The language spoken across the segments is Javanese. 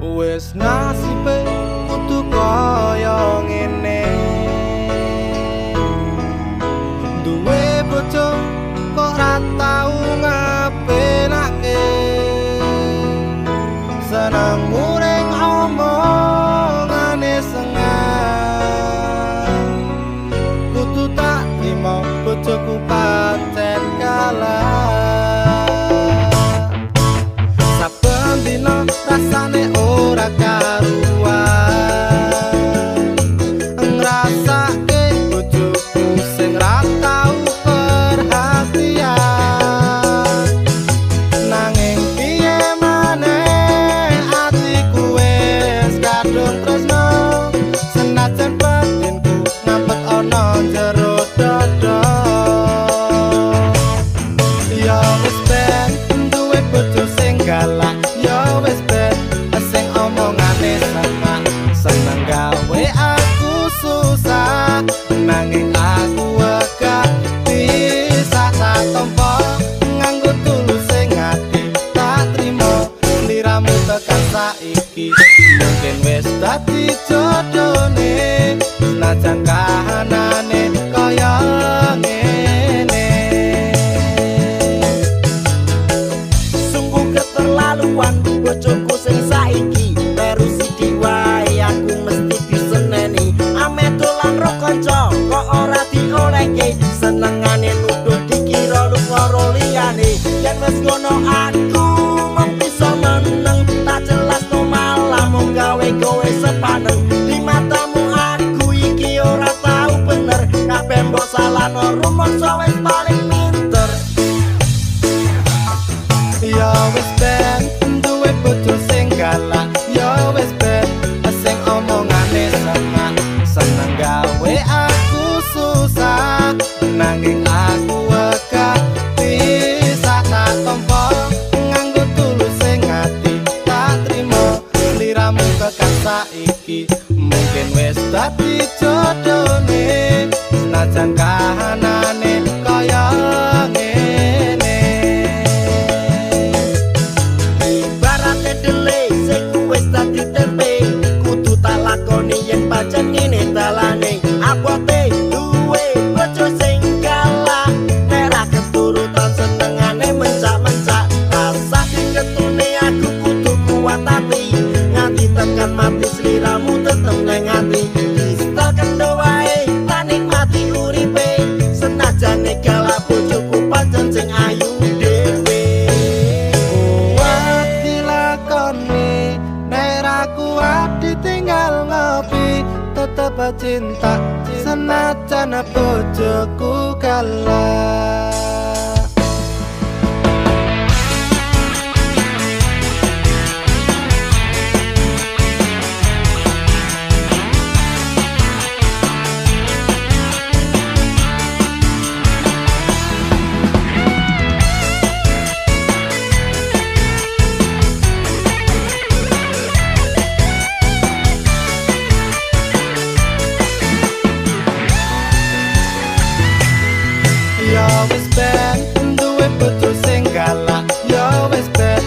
Wes nasibe kudu kaya ngene. Duwe bojo kok ra tau ngapenake. Seneng muring omongane sengah. Kudu tak trimo bojoku pancen kalah. Saben dina rasane ora karuan, ngrasake bojoku sing ra tau perhatian. Nanging piye maneh atiku wis kadung tresno, senajan batinku ngampet ana jero dada. Ya wis ben duwe bojo sing galak, ya wis ben sing omongane sama. Seneng gawe aku susah, nanging aku wegah bisa tak tompo. Nganggo tulus sing ati tak trimo, sliramu tekan saiki mungkin wis dadi jodone. Senajan kahanane kaya ngene. Sungguh keterlaluan bojoku sing saiki, terus sithik wae aku mesti diseneni. Ame dolan ro kanca kok ora diolehke, senengane nuduh dikira lu karo liyane. Yen wis ngono aku mung bisa meneng, tak jelas no malah mung gawe kowe sepaneng. Di matamu aku iki ora tau bener, kabeh mbok salahno rumangsa wis paling pinter. Ya wis ben duwe bojo sing galak, ya wis ben sing omongane sama. Seneng gawe aku susah, nanging aku wegah bisa tak tompo. Nganggo tulus sing ati tak trimo, sliramu tekan saiki mungkin wis dadi jodone. Senajan kahanane kaya ngene. Ibarate dele sing wis dadi tempe, kudu tak lakoni yen pancen ngene dalane. Abote duwe bojo sing galak, nek ra keturutan senengane mencak-mencak. Rasa ketune aku kudu kuat ati, nganti tekan mati sliramu tetep nang ati. Bisa kendo wae tak nikmati uripe, senajane galak bojoku pancen sing ayu dhewe. Kuat dilakoni, nek ra kuat ditinggal ngopi. Tetep cinta senajan bojoku galak. Ya wis ben duwe bojo sing galak, ya wis ben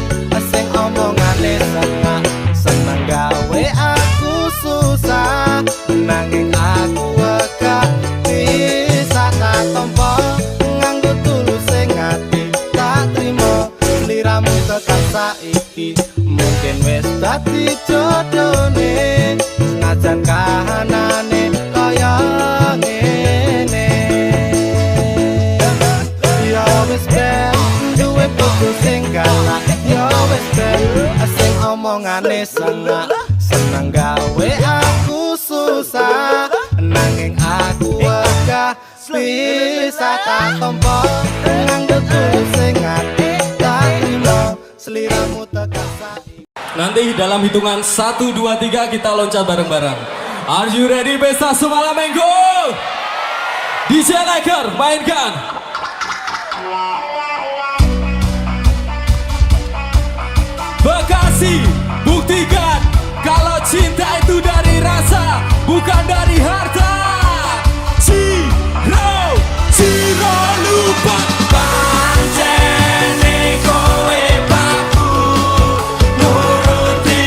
sing omongane sengak. Seneng gawe aku susah, nanging aku wegah bisa tak tompo. Nganggo tulus sing ati tak trimo, sliramu tekan saiki mungkin wis dadi jodone. Senajan kahanane kaya ngene. Ya wis ben duwe bojo sing galak, ya wis ben sing omongane sengak. Seneng gawe aku susah, nanging aku wegah bisa tak tompo. Nganggo tulus sing ati tak trimo, sliramu tekan saiki. Nanti dalam hitungan 1, 2, 3 kita loncat bareng-bareng. Are you ready Pesta Semalam Minggu? DJ Laker mainkan. Bekasi, buktikan kalau cinta itu dari rasa, bukan dari harta. Ciro lupa pancene kowe paku nuruti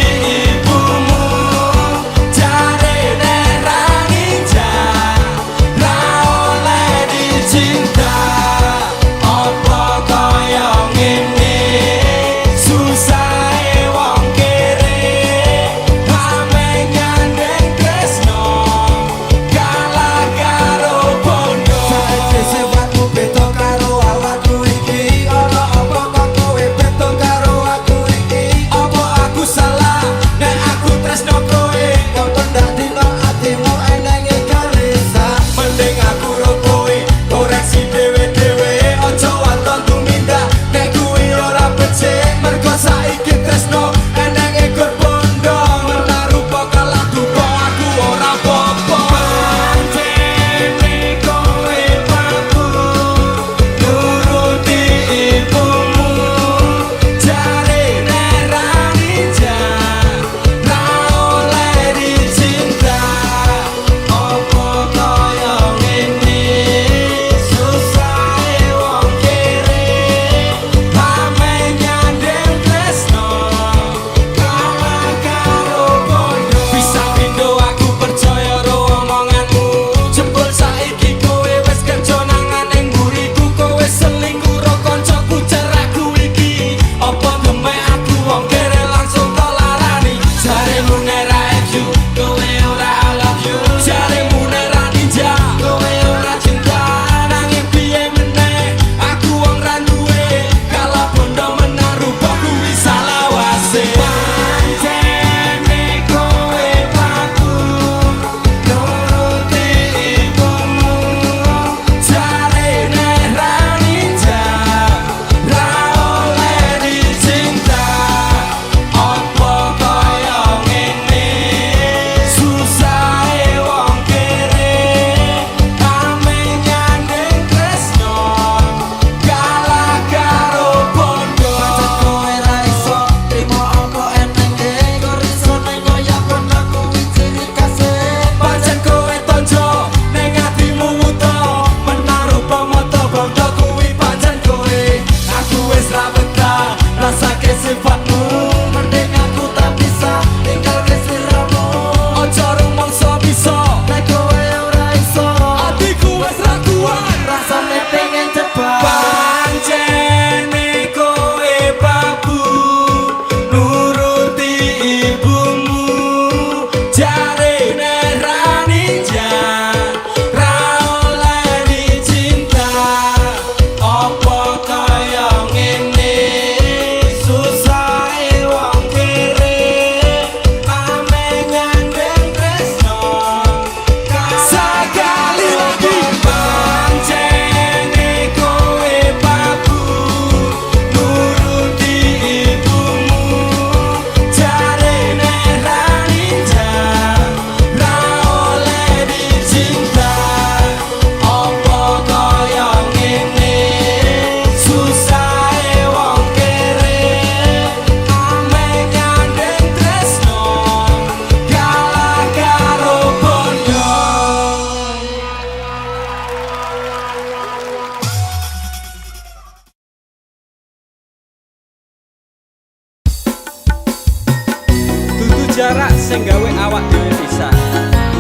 jarak sing gawe awak dhewe pisah.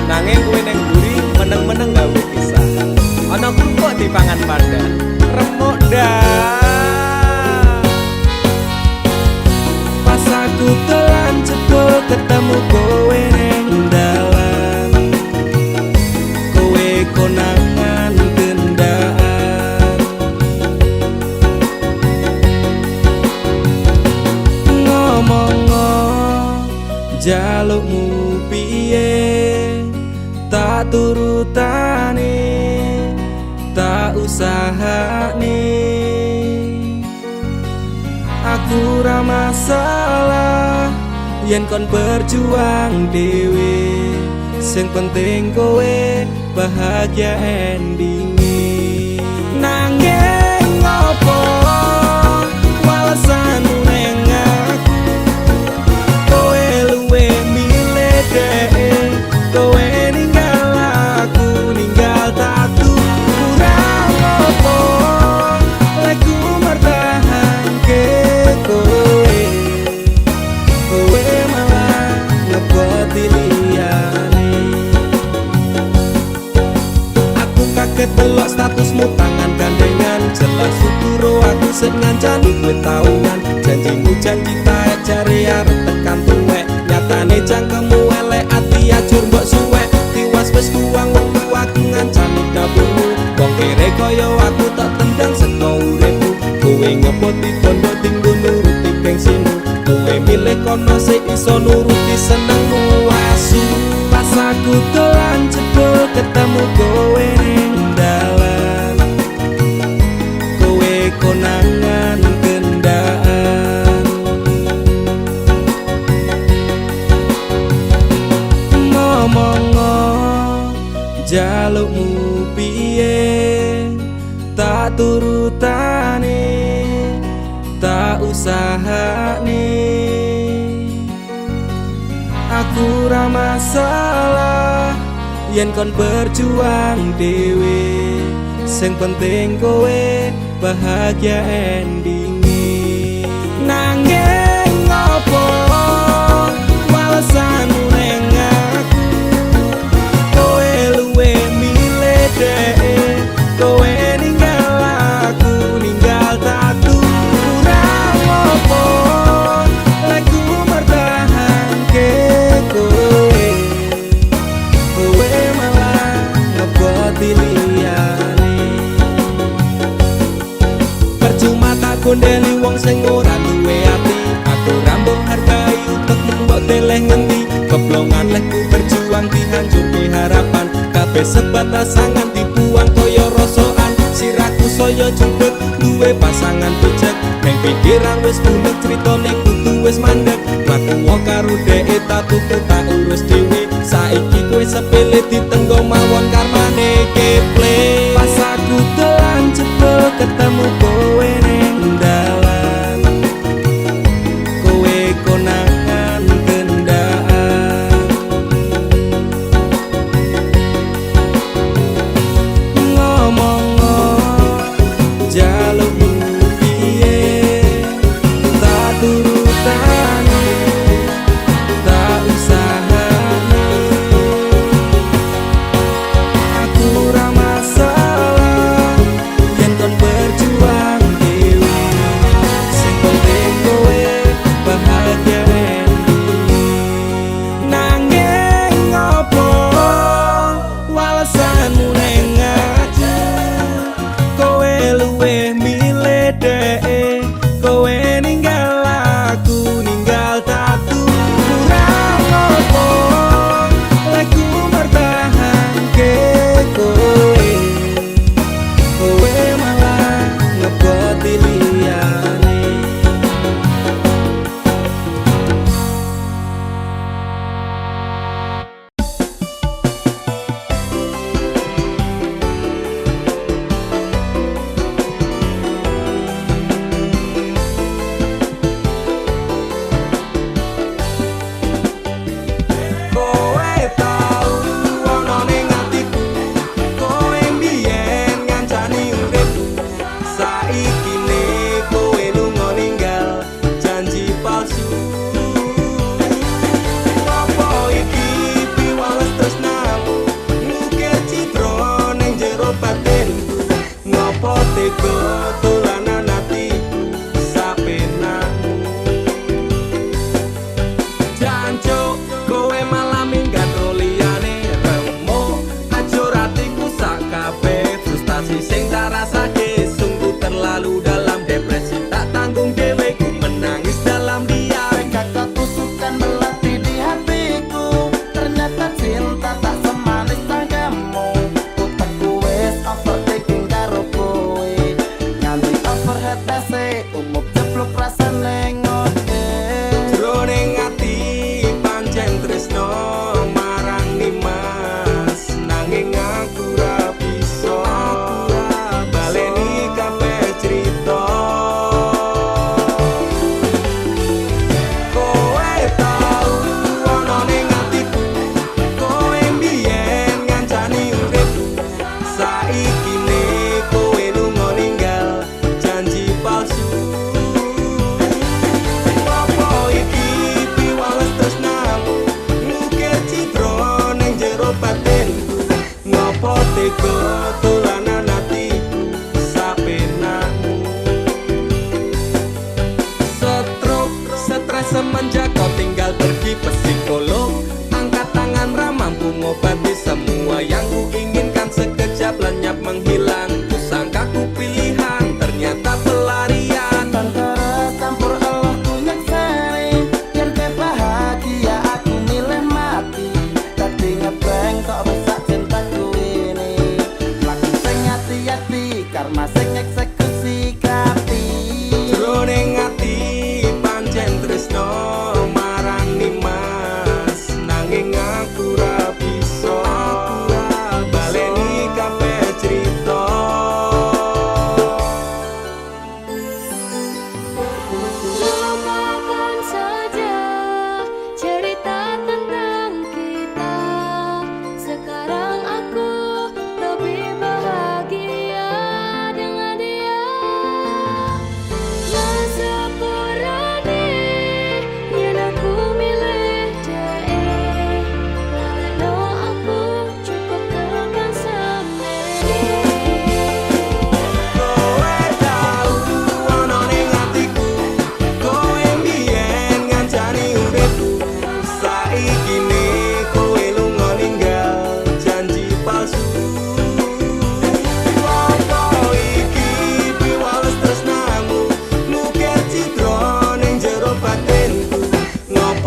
Nanging kowe ning mburi meneng-meneng gawe pisah. Ana krupuk dipangan panda, remuk dah. Pas aku telan jebul ketemu kowe ning dalan, kowe konangan gendaan. Ngomong-ngomong jalukmu piye, tak turutane, tak usahane. Aku ra masalah yen kon berjuang dhewe, sing penting kowe bahagia endinge. Nanging ngopo walesanmu ning aku, kowe luwe milih dhek, kowe ninggal aku ninggal tatu. Kurang ngopo lek ku mertahanke kowe, kowe malah ngeboti liyane. Aku kaget delok statusmu tangan gandengan, jelas syukur aku sing ngancani kowe tahunan. Janjimu janji taek jare arep tekan tuwek, nyatane cangkemmu elek ati ajur mbok suwek. Tiwas wis tuang wektu aku ngancani dapurmu, wong kere kaya aku tak tendang saka uripmu. Kowe ngepoti bondo tinggo nuruti gengsimu, kowe milih kono sik iso nuruti senengmu asu. Pas aku dolan jebul ketemu kowe ning dalan, kowe konangan gendaan. Ngomong-ngomong jalukmu piye, tak turutane, tak usahane. Aku ra masalah yen kon berjuang dhewe, sing penting kowe bahagia endinge. Nanging ngopo walesanmu ning aku, kowe luwe milih dhek, kowe ninggal aku ninggal tatu. Kurang ngopo lek ku mertahanke kowe, kowe malah ngeboti liyane. Percuma tak gondeli wong sing ora duwe ati, aku ra mbok hargai utekmu mbok deleh ngendi. Keblongan lek ku berjuang dihancurke harapan, kabeh sebatas sangan dibuang koyo rosokan. Siraku saya judeg duwe pasangan picek, neng pikiran wis bunek critane kudu wis mandek. Mlaku karo dhek tak tuku tak urus dhewe, saiki kowe sepele ditenggo mawon karmane keple. Pas aku dolan jebul ketemu kowe ning dalan, kowe konangan gendaan. Ngomong-ngomong jalukmu piye, tak turutane, tak usahane.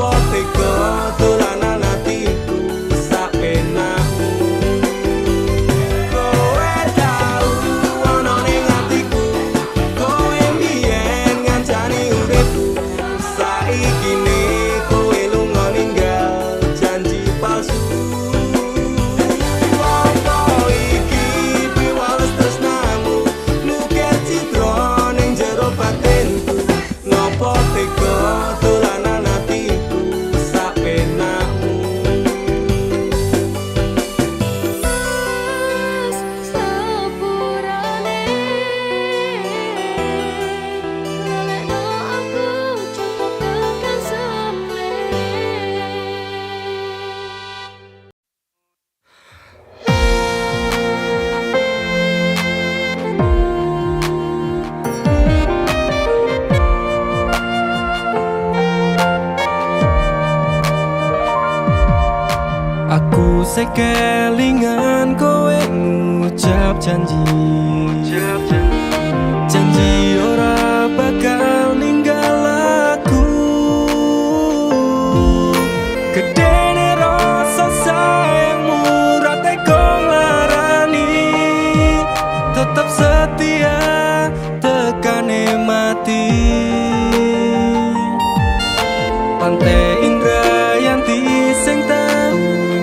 Ngopo tega dolanan atiku sak penakmu. Kowe tau ana ning atiku, kowe mbiyen ngancani uripku. Saiki ne kowe lunga ninggal janji palsu. Apa iki piwales tresnamu, nuker citra ning jero batinku. Ngopo tega dolanan atiku sak penakmu. Sepurane ngalekno aku cukup tekan semene. Aku sekelingan kowe ngucap janji. Janji ora bakal ninggal aku. Gedene rasa sayangmu ra tega nglarani. Tetap setia tekane mati. Pantai Indrayanti sing tau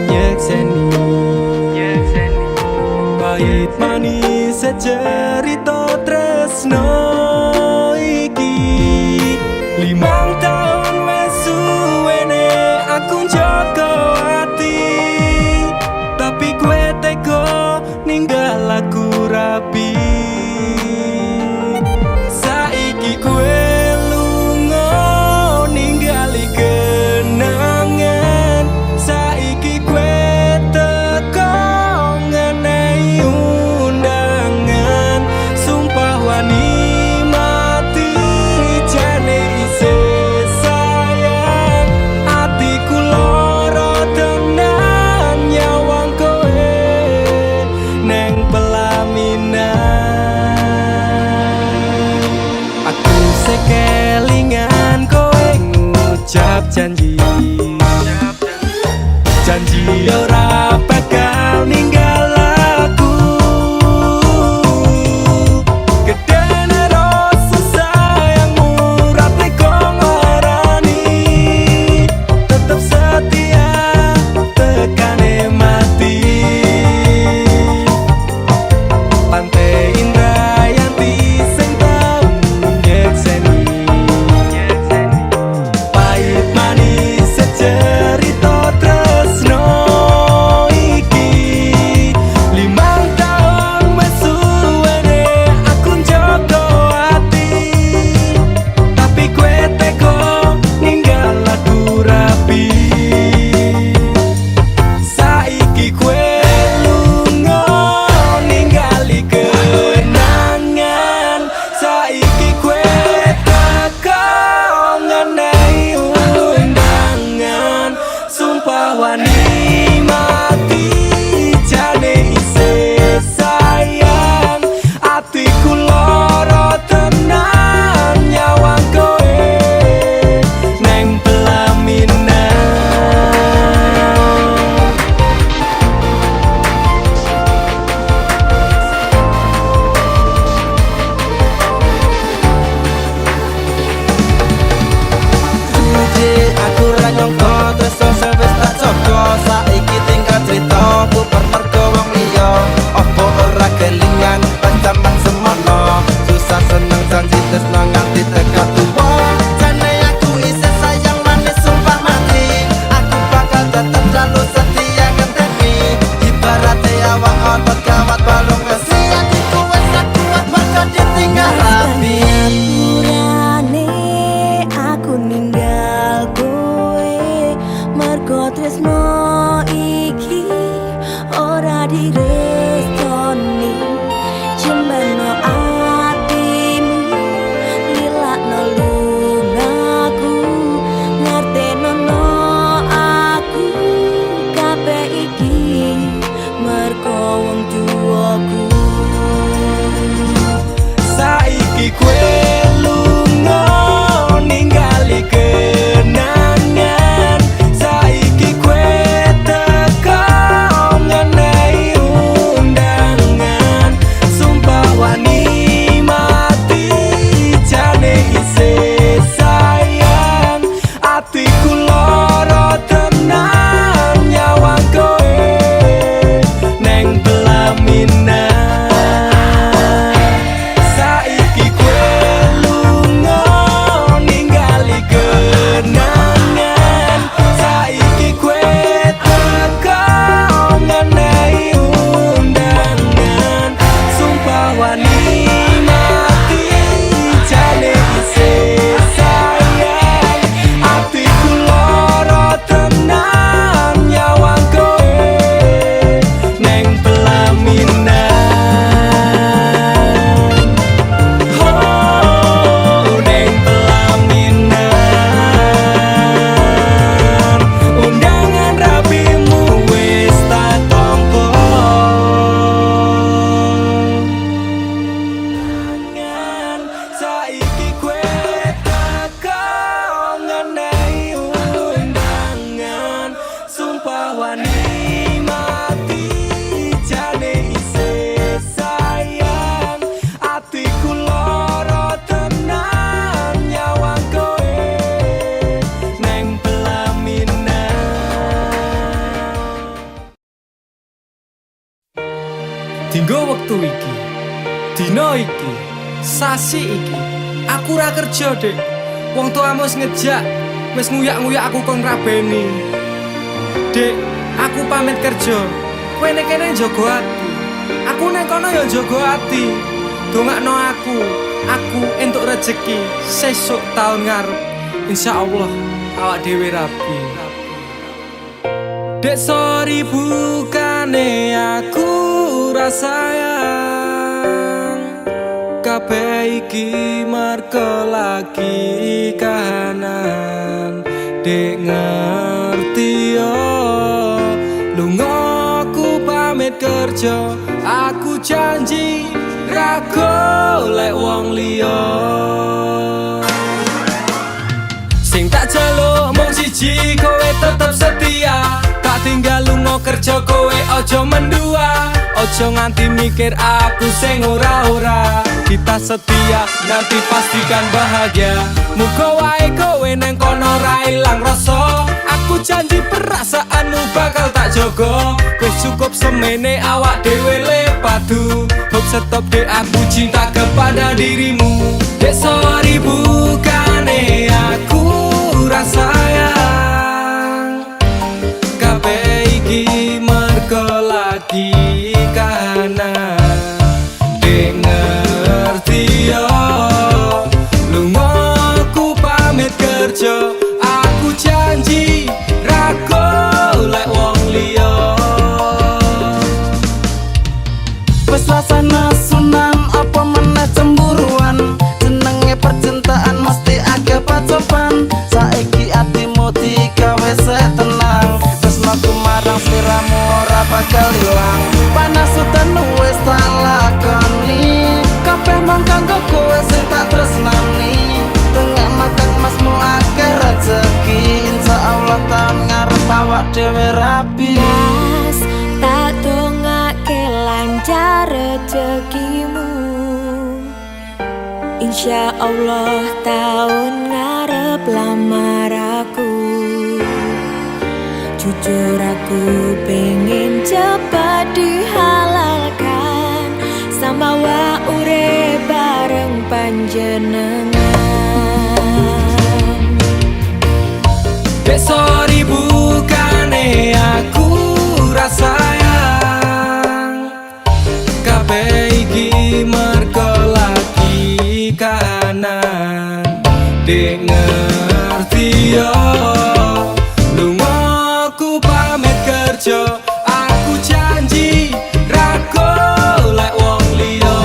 nyekseni. Pahit manis secerita tresno iki. 5 tahun wes suwene aku njaga ati, tapi kowe tega ninggal aku rapi. Saiki kowe lunga ninggali kenangan. Saiki kowe teko ngenehi undangan. Sumpah wani mati jane isih sayang. Atiku lara tenan nyawang kowe neng pelaminan. Aku sekelingan kowe ngucap janji. Janji ora bakal ninggal aku. Gedene rasa sayangmu ra tega nglarani. Tetep setia tekane mati. Pantai Indrayanti sing tau nyekseni. Pahit manis secerita tresno Nggo wektu iki, dina iki, sasi iki, aku ora kerja, Dik. Wong tuamu wis ngejak, wis nguyak-nguyak aku kon rabeni. Dik, aku pamit kerja. Kowe nek kene njaga ati. Aku nek kono ya njaga ati. Dongakno aku entuk rezeki sesuk taun ngarep. Insyaallah awak dhewe rapi. Dek sorry bukane aku rasayang kabeh iki merko lagi kahanan. Dek ngerti yo lunga aku pamit kerja. Aku janji ra golek wong liya. Sing tak jaluk mung siji, kowe tetep setia. Tak tinggal lunga kerja, kowe ojo mendua. Ojo nganti mikir aku sing ora-ora. Kita setia, nanti pastikan bahagia. Muga wae kowe neng kono ra ilang rasa. Aku janji perasaanmu bakal tak jogo. Wis cukup semene awak dhewe le padu. Hop stop dek aku cinta kepada dirimu. Dek sorry bukane aku rasayang kabeh iki mergo lagi kahanan. Dek ngerti yo lunga aku pamit kerja. Aku janji ra golek wong liya. Wes rasane sunan apa meneh cemburuan. Jenenge percintaan mesti agak pacoban. Saiki atimu digawe tenang. Tresnaku marang sliramu ora bakal ilang. Panas udan wis tak lakoni. Kabeh mung kanggo kowe sing tak tresnani. Tengah makan masmu akeh rezeki. Insyaallah taun ngarep awak dhewe rapi. Mas, tak dongake lancar rezekimu. Insya Allah tahun ngarep lamar aku. Jujur aku pengen cepat dihalalkan. Sambawa urip bareng panjenengan. Dek sorry bukane aku rasayang kabeh iki mergo lagi kahanan. Dek ngerti yo lunga aku pamit kerja. Aku janji ra golek wong liya.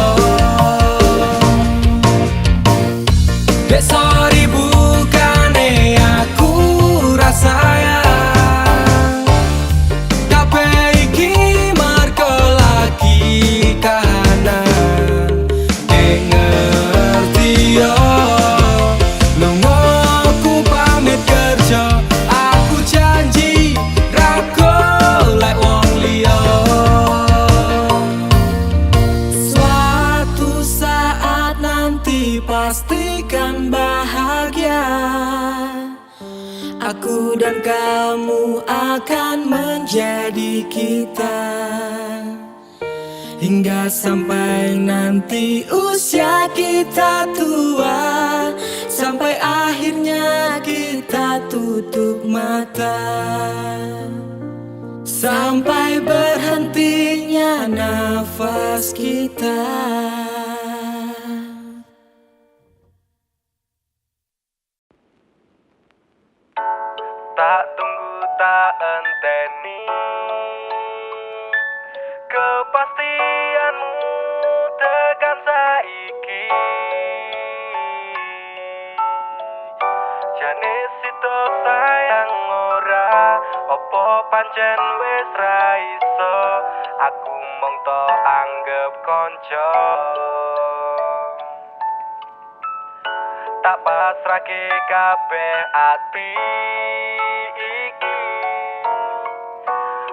Dek sorry bukane aku rasayang kabeh iki mergo lagi kahanan. Dek ngerti yo lunga aku pamit kerja. Aku janji ra golek wong liya. Suatu saat nanti pastikan bahagia. Aku dan kamu akan menjadi kita. Hingga sampai nanti usia kita tua. Sampai akhirnya kita tutup mata. Sampai berhentinya nafas kita. Tak tunggu tak enteni kepastianmu tekan saiki. Jane sito sayang ora opo pancen wis ra iso. Aku mung to anggap konco. Tak pasrahke kabeh ati iki.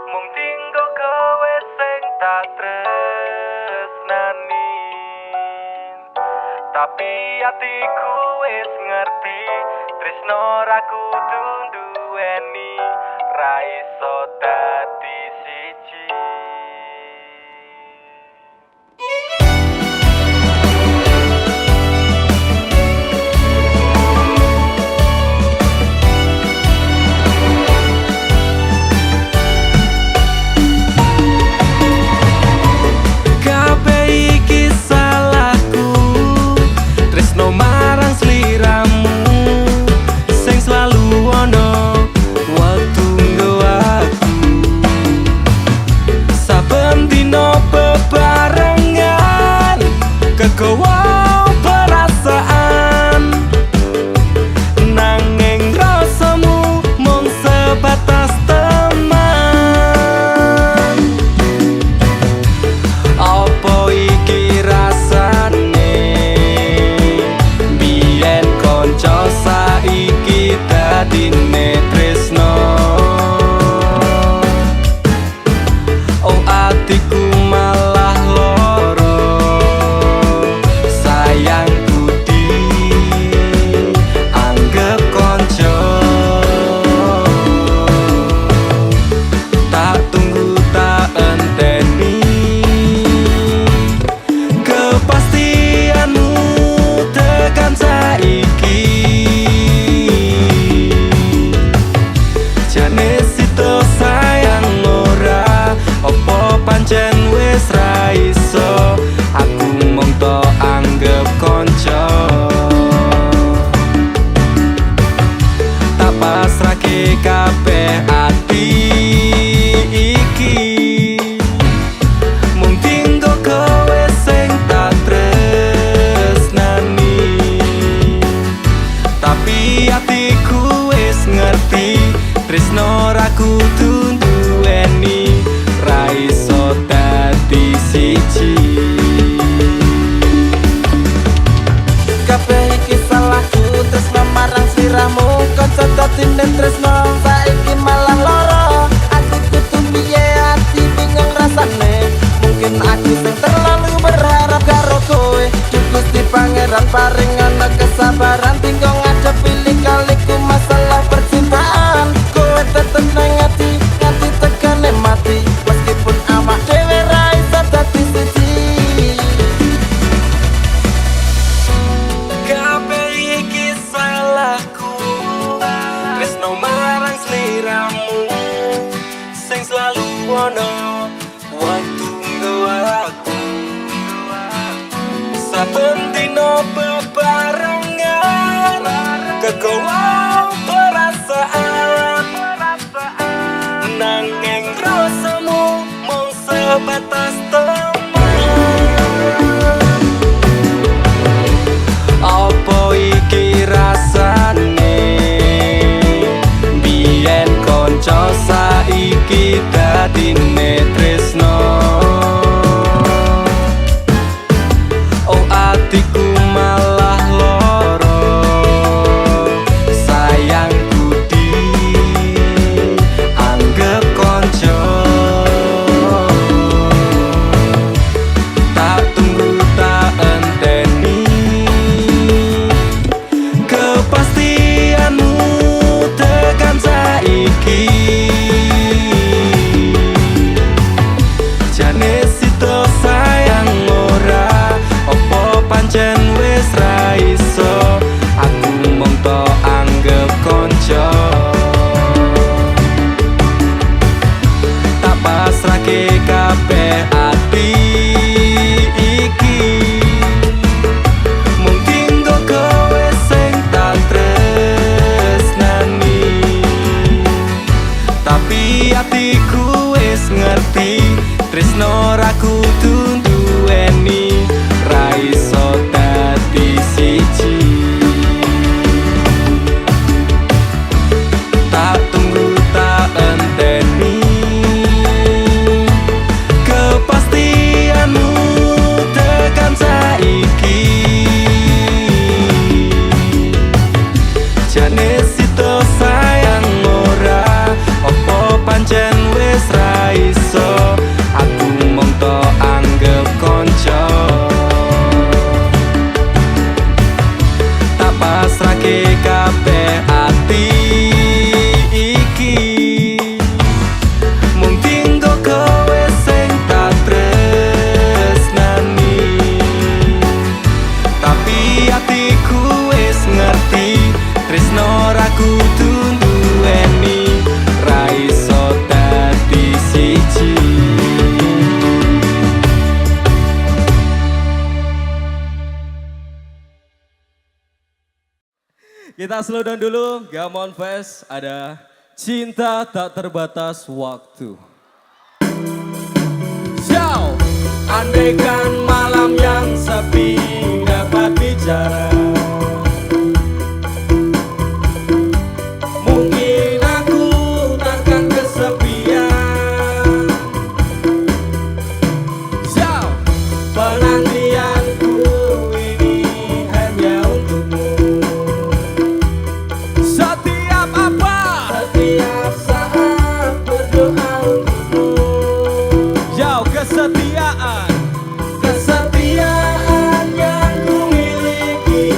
Mung tinggo kowe sing tak tresnani. Tapi atiku wis ngerti tresno ra kudu duweni. Ra iso dadi siji. pasrahke kabeh ati iki mung tinggo kowe sing tak tresnani tapi atiku wis ngerti tresno ra kudu duweni ra iso dadi siji kabeh iki salahku tresno marang sliramu kanca dadi tresno saiki malah loro aku kudu piye ati bingung rasane mungkin aku sing terlalu berharap karo kowe Gusti Pangeran paring ana kesabaran tinggal ngadepi lika-liku masalah percintaan kowe tetep nang ati nganti tekane mati meskipun awak dhewe ra iso dadi siji kabeh iki salahku tresno marang sliramu sing selalu ono waktu aku saben dino bebarengan kegowo perasaan nanging rasamu mung sebatas apa iki rasane biyen kanca saiki dadine tresno oh atiku malah loro sayang budi anggap kanca tak tunggu tak enteni kepastianmu tekan saiki jane sito sayang ora opo pancen wis ra iso aku mung to anggap kanca tak pasrahke kabeh ati iki mung tinggo kowe sing tak tresnani tapi atiku wis ngerti tresno ra kudu duweni ra iso dadi siji tak tunggu tak enteni kepastianmu tekan saiki jane sito sayang ora opo pancen wis ra iso aku mung to anggap kanca tak pasrahke kabeh ati iki mung tinggo kowe sing tak tresnani tapi atiku wis ngerti tresno ra kudu duweni ra iso dadi siji Kita slow down dulu, Gamon Fest ada Cinta Tak Terbatas Waktu. Ciao. Andaikan malam yang sepi dapat bicara mungkin aku takkan kesepian Ciao. Penantianku ini hanya untukmu setiap apa setiap saat berdoa untukmu Jauh kesetiaan kesetiaan yang ku miliki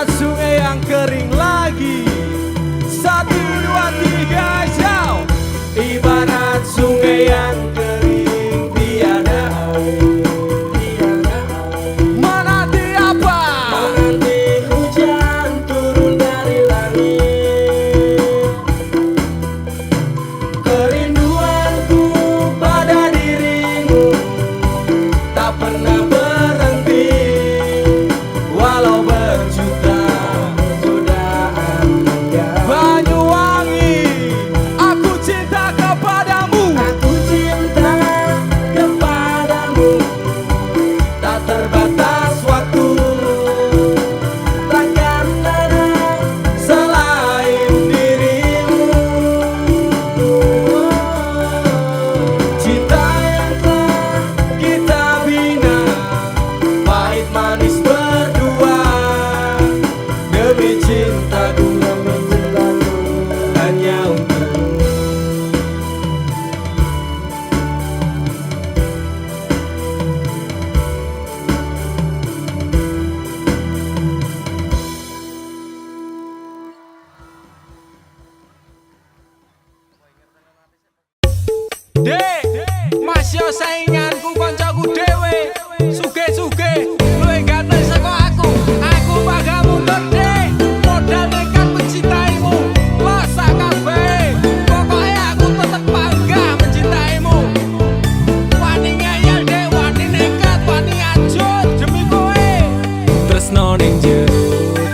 Ibarat sungai yang kering lagi. 1, 2, 3, jauh. Ibarat sungai yang kering tiada air. Menanti apa? Menanti hujan turun dari langit. Kerinduanku pada dirimu tak pernah berhenti. Walau berjuta godaan Banyuwangi, aku cinta kepadamu. Aku cinta kepadamu. Tak terbatas waktu, Takkan ada selain dirimu. Cinta yang telah kita bina, pahit manis berdua. Demi cintaku, hanya untukmu. Dek, masih sainganku koncoku dewe. Suge-suge, luwih ganteng saka aku. Aku bakal mundur dek. Modal nekat mencintaimu, losak kabeh. Pokoknya aku tetep bangga mencintaimu. Wani ngeyel dek, wani nekat, wani ajut demi kowe. Tresno ning jero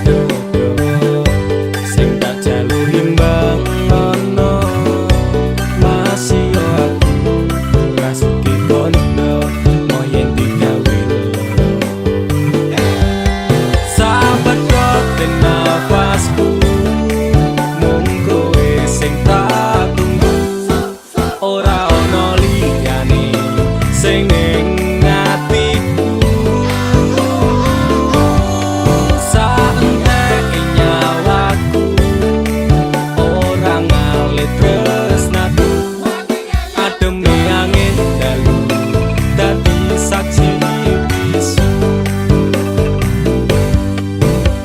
dodo, sing tak jalur imbang ono. Masih yo aku rasuki kondo, moyen digawe loro. Sahabat koten nafasku, mung kowe sing tak tunggu. Ora ono liyane sing ning atiku. Saenteke nyawaku, ora ngalit tresnaku. Ademe angin dalu, dadi saksi bisu.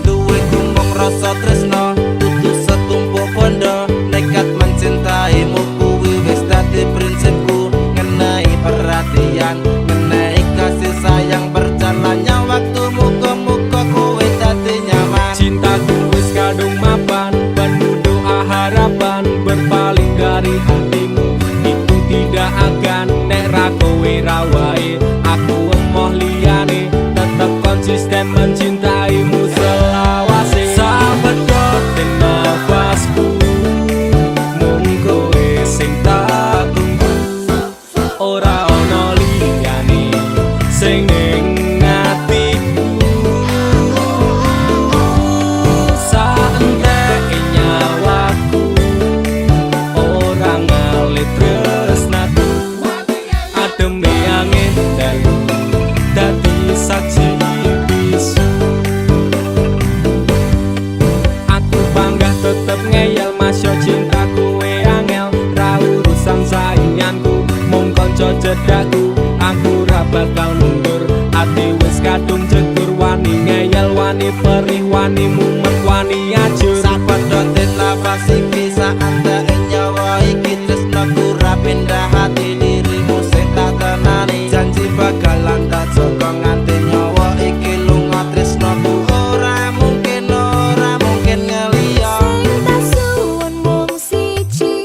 duwe kumok rasa tresno, dudu setumpuk bondo. Nekat mencintaimu kuwi wis dadi prinsipku. Ngenai perhatian, ngenai kasih sayang, berjalannya waktu muga-muga kowe dadi nyaman. Cintaku wis kadung mapan, penuh doa harapan. Berpaling dari hatimu, itu tidak akan. Nek ra kowe ra wae, aku emoh liyane. Tetep konsisten mencintaimu selawase. Sahabat koten nafasku, mung kowe sing tak tunggu. Ora ono liyane sing ning atiku. Saenteke nyawaku, ora ngalit tresnaku. Ademe angin dalu, dadi saksi bisu. Aku bangga tetep ngeyel, masya cinta kowe angel. Ra urusan sainganku, mung kanca cedakku. Aku ra bakal mundur, ati wis kadung jegur. Wani ngeyel, wani perih, wani mumet, wani ajur. Sapedotin nafas iki saandake nyawa iki tresnaku ra pindah hati dirimu sing tak tenani. Janji bakalan tak joko nganti nyawa iki lunga tresnaku. Ora mungkin ngeliya. Sing tak suwun mung siji,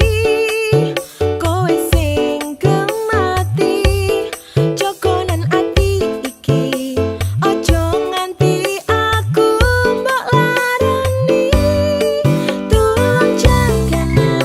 kowe sing kemati. Jogonan ati iki, ojo nganti aku mbok larani. Tulung jaganan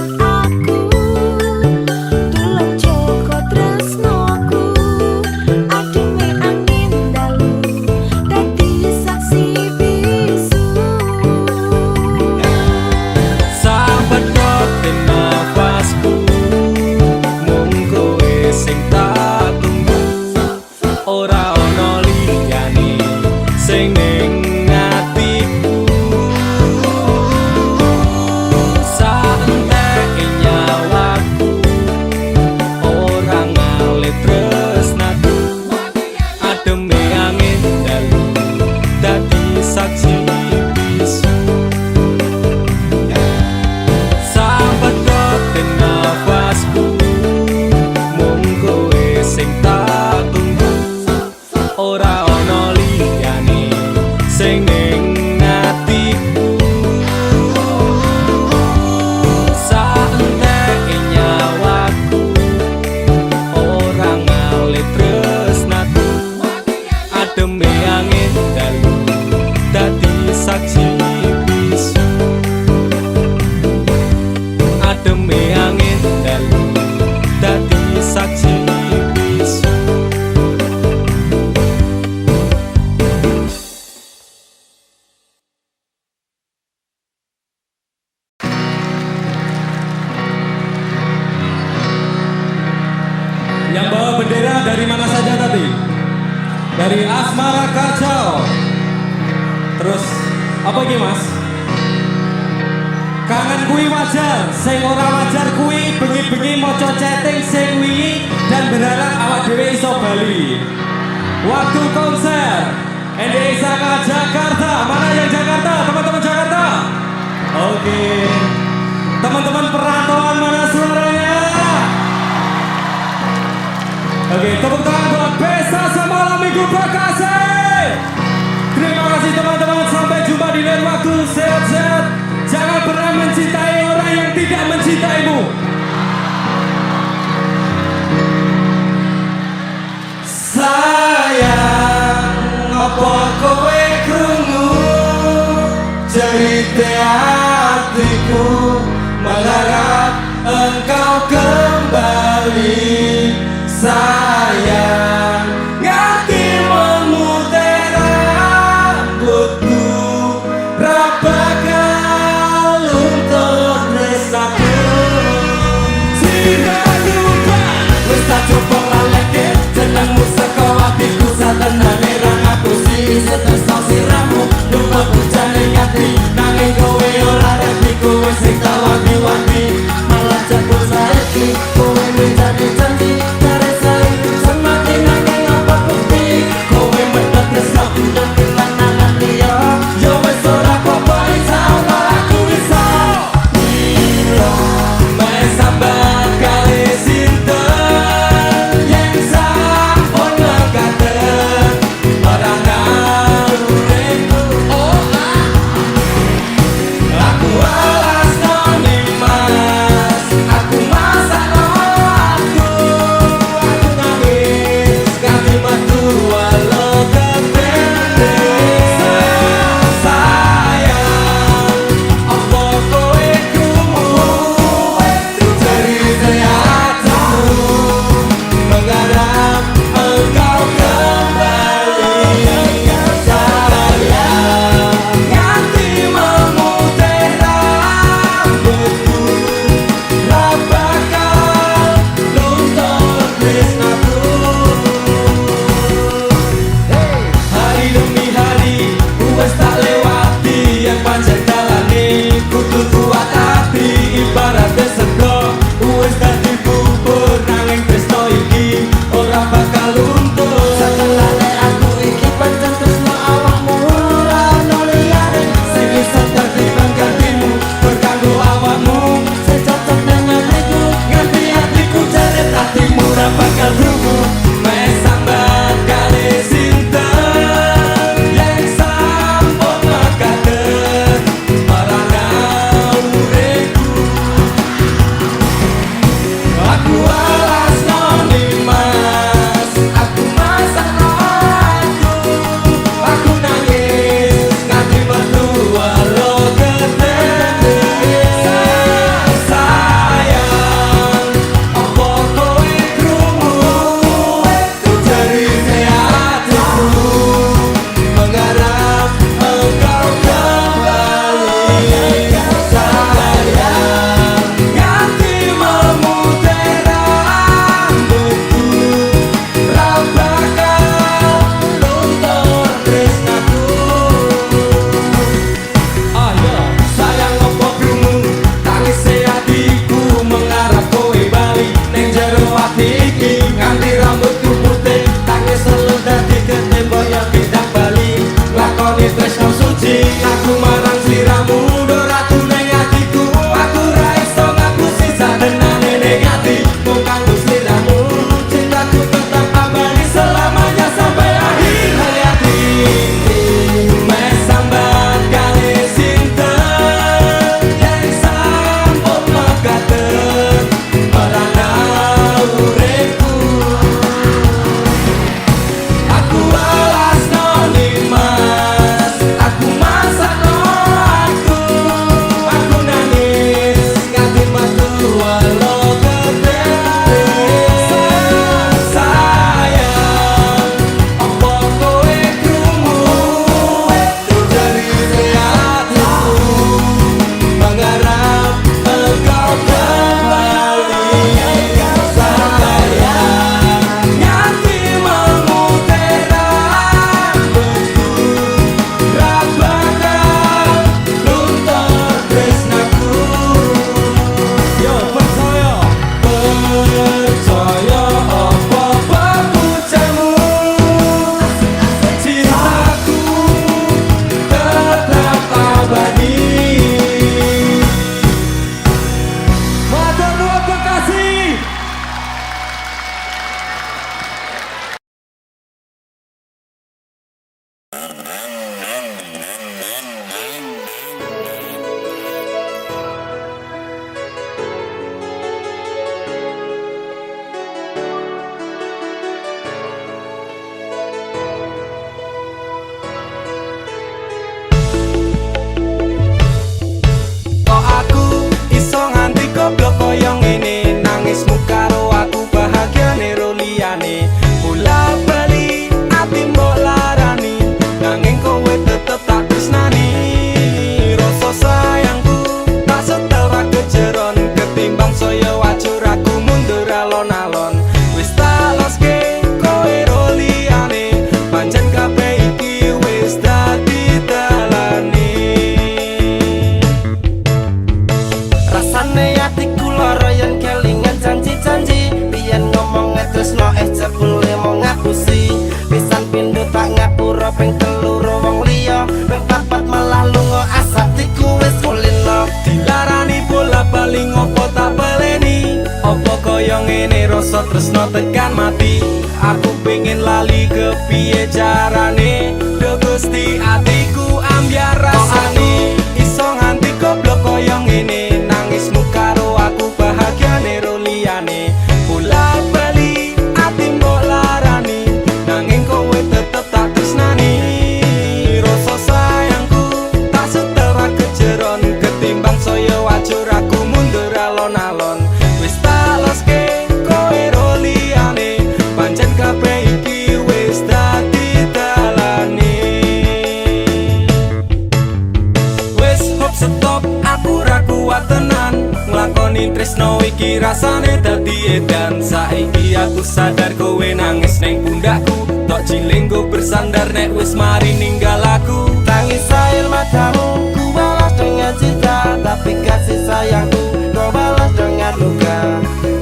dari mana saja tadi? Dari Asmara Kacau. Terus apa lagi mas? Kangen kui wajar, sing ora wajar kui bengi-bengi moco chatting sing wingi dan berharap awak dhewe iso bali. Waktu konser NDI Saka Jakarta. Mana yang Jakarta? Teman-teman Jakarta. Oke. Teman-teman perantauan mana suaranya? Oke, tepuk tangan buat Pesta Semalam Minggu Bekasi. Terima kasih teman-teman, sampai jumpa di lain waktu. Sehat-sehat. Jangan pernah mencintai orang yang tidak mencintaimu. Sayang, apa kowe krungu cerita hatiku, mengharap engkau kembali. Sayang, ngerti memutih rambutku, rapakal untuk resaku. Tidak lupa, wis tak coba ngaleke jenengmu saka hatiku, satenane ra ngapusi setesno siramu. Lupa bujane ngati, nanging kowe ora ngerti, kowe sing tak wanti-wanti, malah jebul saiki kowe menjadi janji. Sama kaya ngene nangismu karo aku bahagiane ro liyane bola bali ati mbok larani nanging kowe tetep tak tresnani rasa sayangku tak setel ra kejeron ketimbang saya wajur aku mundur alon-alon wis tak loske kowe ro liyane pancen kabeh iki wis dadi dalane Rasane atiku lara yen kelingan janji-janji biyen ngomong tresno jebule mau ngapusi pisan pindho tak ngapura ping telu wong liya ping papat malah lunga asatiku wis kulino dilarani bola bali ngopo tak baleni opo kaya ngene rasa tresno tekan mati aku pengen lali kepiye carane do Gusti atiku ambyar rasane iso nganti goblok kaya ngene nangismu karo aku bahagiane ro liyane bola bali ati mbok larani nanging kowe tetep tak tresnani rasa sayangku tak setel ra kejeron ketimbang saya wajur aku mundur alon-alon wis tak loske kowe ro liyane pancen kabeh iki wis dadi dalane wis hop stop aku ra kuat tenan nglakoni tresno iki rasane dadi edan saiki aku sadar kowe nangis ning pundakku tok jilinggo bersandar nek wis mari ninggal aku tangis air matamu ku balas dengan cinta tapi kasih sayangku kau balas dengan luka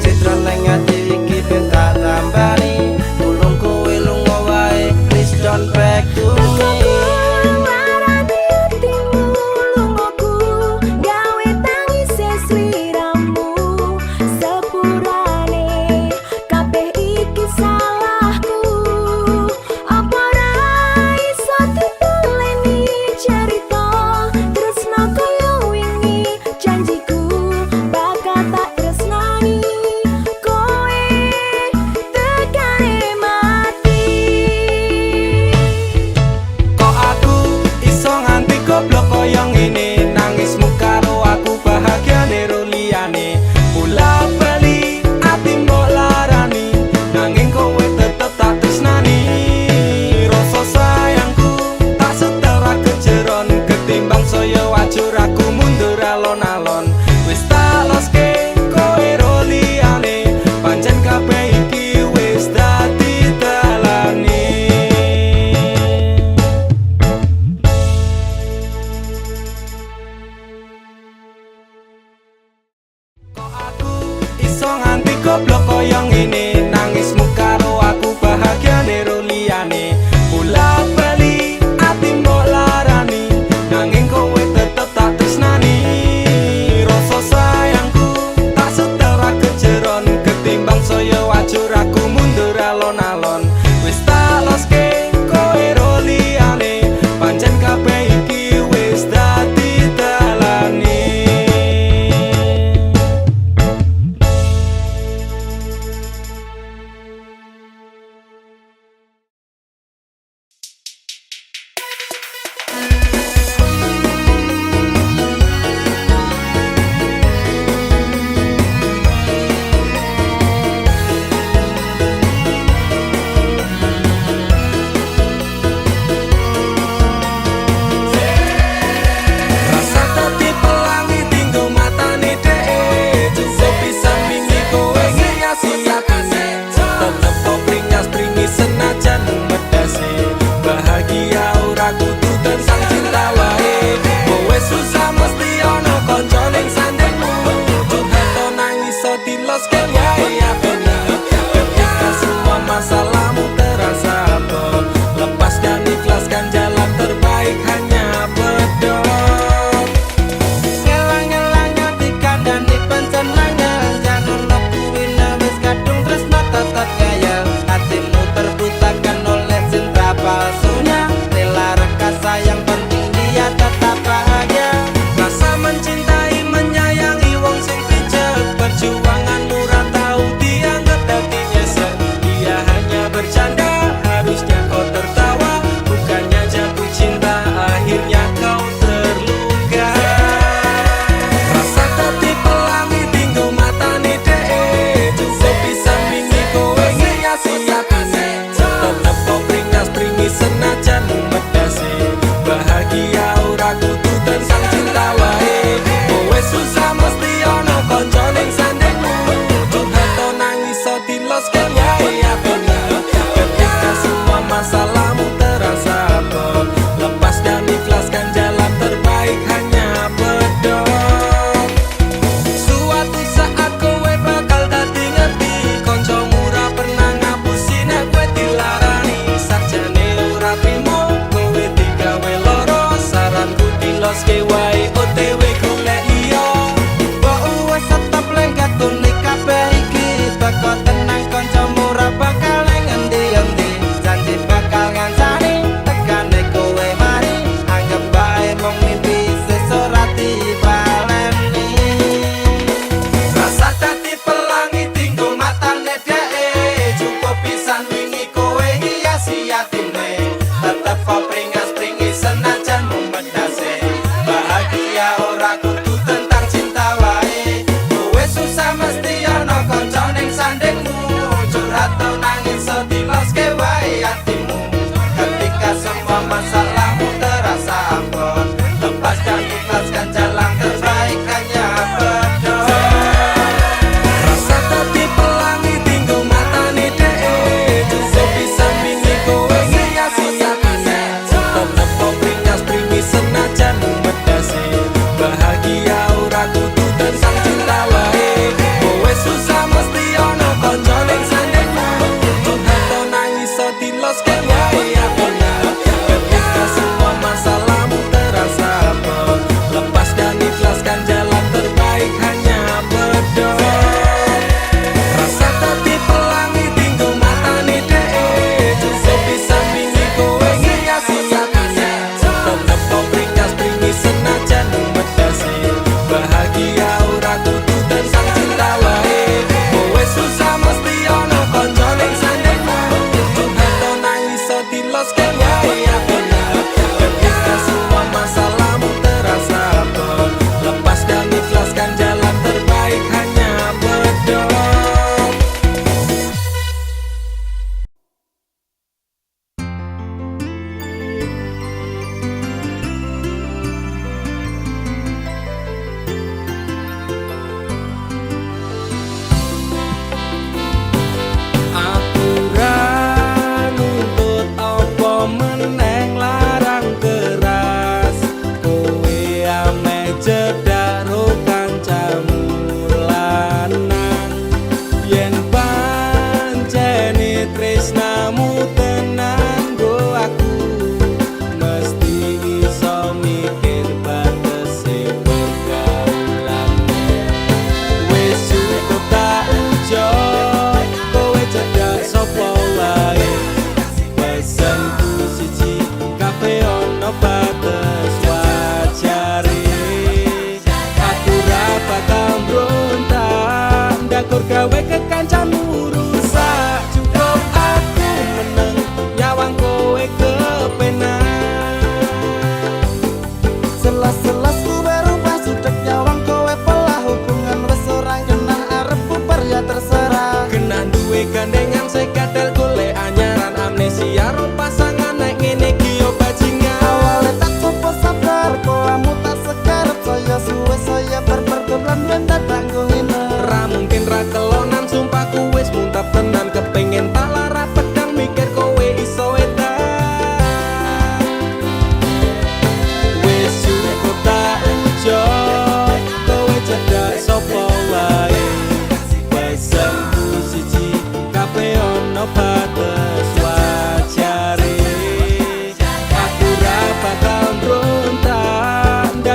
citra nang ati iki ben tak tambani tulung kowe lunga wae please don't back to me goblok kaya ngene nangismu karo aku bahagiane ro liyane bola bali ati mbok larani nanging kowe tetep tak tresnani rasa sayangku tak setel ra kejeron ketimbang saya wajur aku mundur alon-alon wis tak loske kowe ro liyane pancen kabeh iki wis dadi dalane iso nganti goblok kaya ngene nangismu karo aku bahagiane ro liyane bola bali ati mbok larani nanging kowe tetep tak tresnani rasa sayangku tak setel ra kejeron ketimbang saya wajur aku mundur alon-alon wis tak loske kowe ro liyane pancen kabeh iki wis dadi dalane mata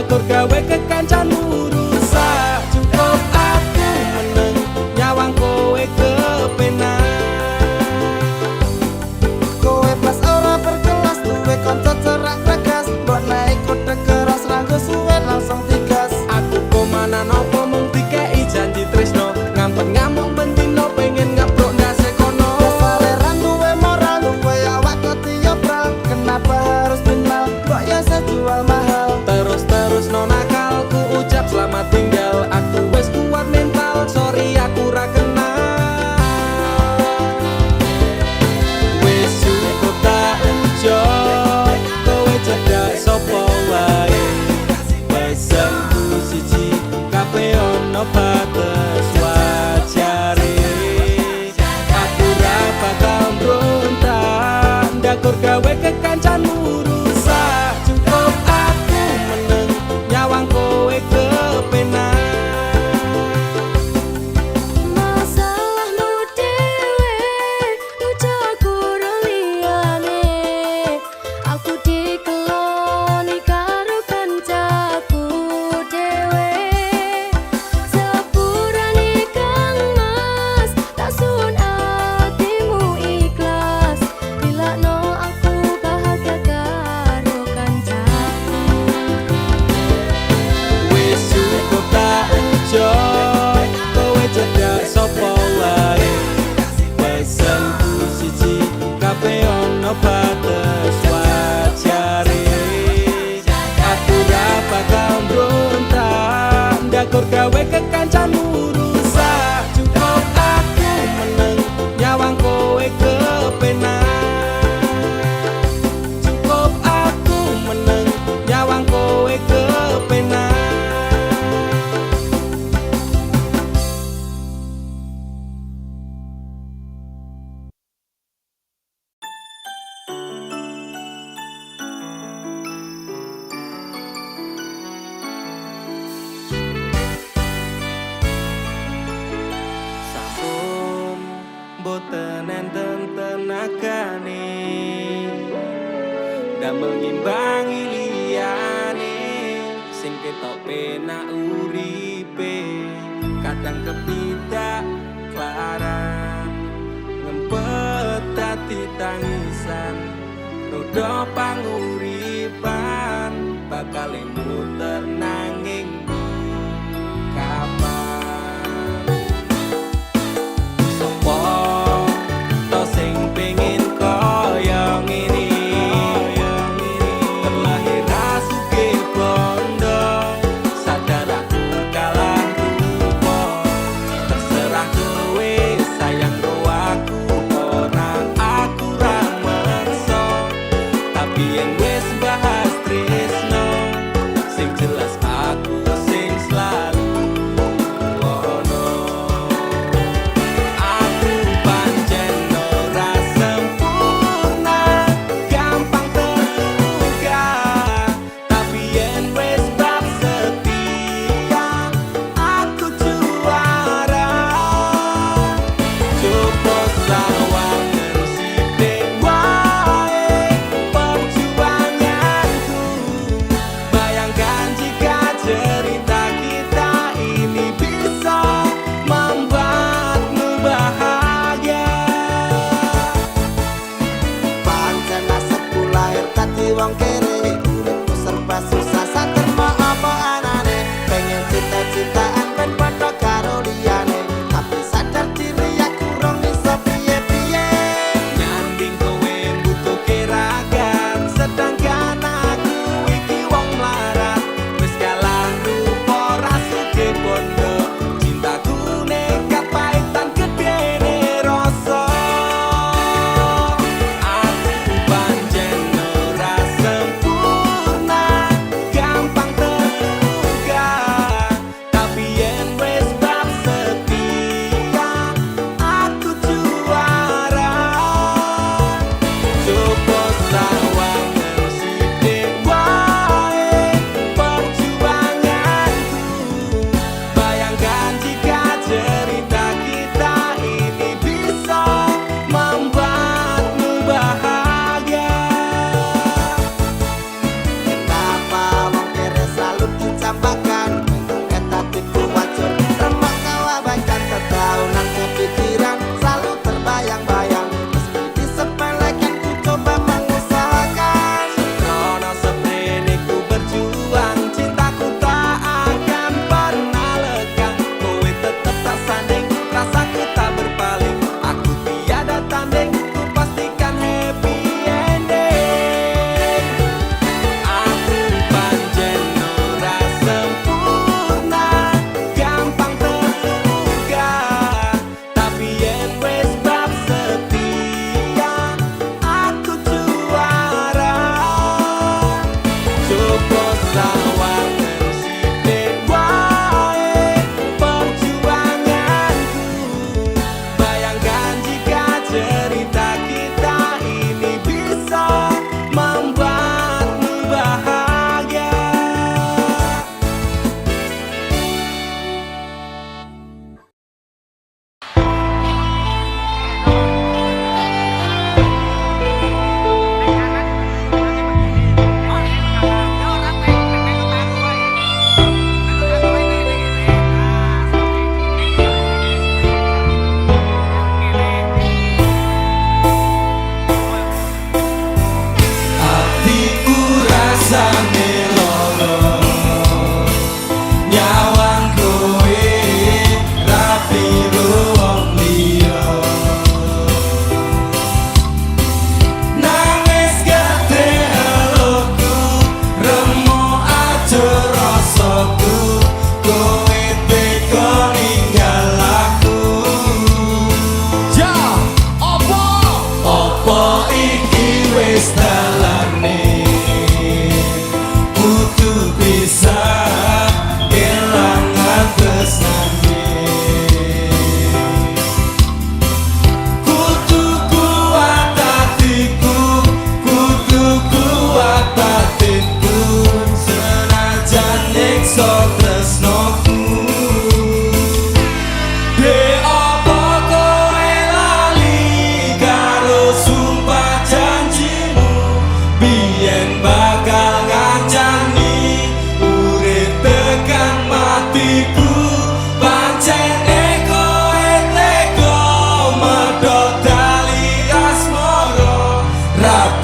Ndakur gawe kekancanmu rusak Cukup aku meneng nyawang kowe kepenak Kowe pas ora berkelas duwe kanca cerak tegas mbok naik kuda keras ranggo suwe langsung tigas Aku komana nopo mung dikei janji tresno Ngampet ngamuk bentino pengen ngeprok ndase kono Saleran duwe moral duwe awak ketiobral kenapa harus final kok ya sejual mahal Terus no nakal ku ucap selamat tinggal Aku wes kuat mental sorry aku ra kenal Wes cukup tak enjoy kowe cedak sopo wae Pesanku siji kabeh ono batas wajare Aku ra bakal mbrontak ndakur gawe kekancanmu rusak Cukup aku meneng nyawang kowe kepenak Masalahmu dewe ucaku liyane aku dikeloni karo kancaku dewe sepurane kang mas tak sun atimu ikhlas dilakno aku bahagia karo kancaku Wis cukup tak enjoy kowe cedak sopo wae Pesanku siji kabeh ono batas wajare Aku ra bakal mbrontak ndakur gawe kekancanmu rusak Cukup aku meneng nyawang kowe kepenak Cukup aku meneng nyawang kowe kepenak Sampun boten enten tenagane damel ngimbangi liyane sing ketok penak uripe kadang kepidak klaran ngempet dadi tangisan roda panguripan bakal muter nanging kapan Sopo to sing pengen kaya ngene terlahir sugih bondo sadar aku kalah rupa terserah kowe sayang ro aku ora aku ra merso tapi yang wis bahas tresno sing jelas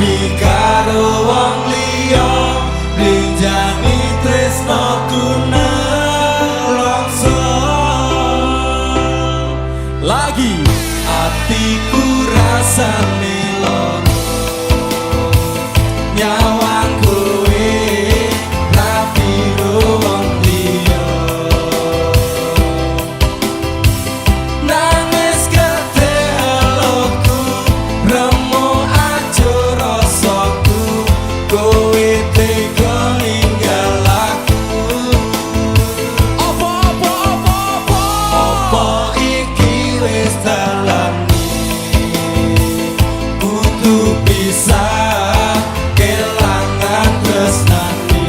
rabi karo wong liya blenjani tresnaku nelongso lagi atiku rasane loro nyawang kowe rabi wong liya nangis kete eloku remo aja rasaku kowe tega ninggal aku apa iki wis dalane kudu bisa kelangan tresnane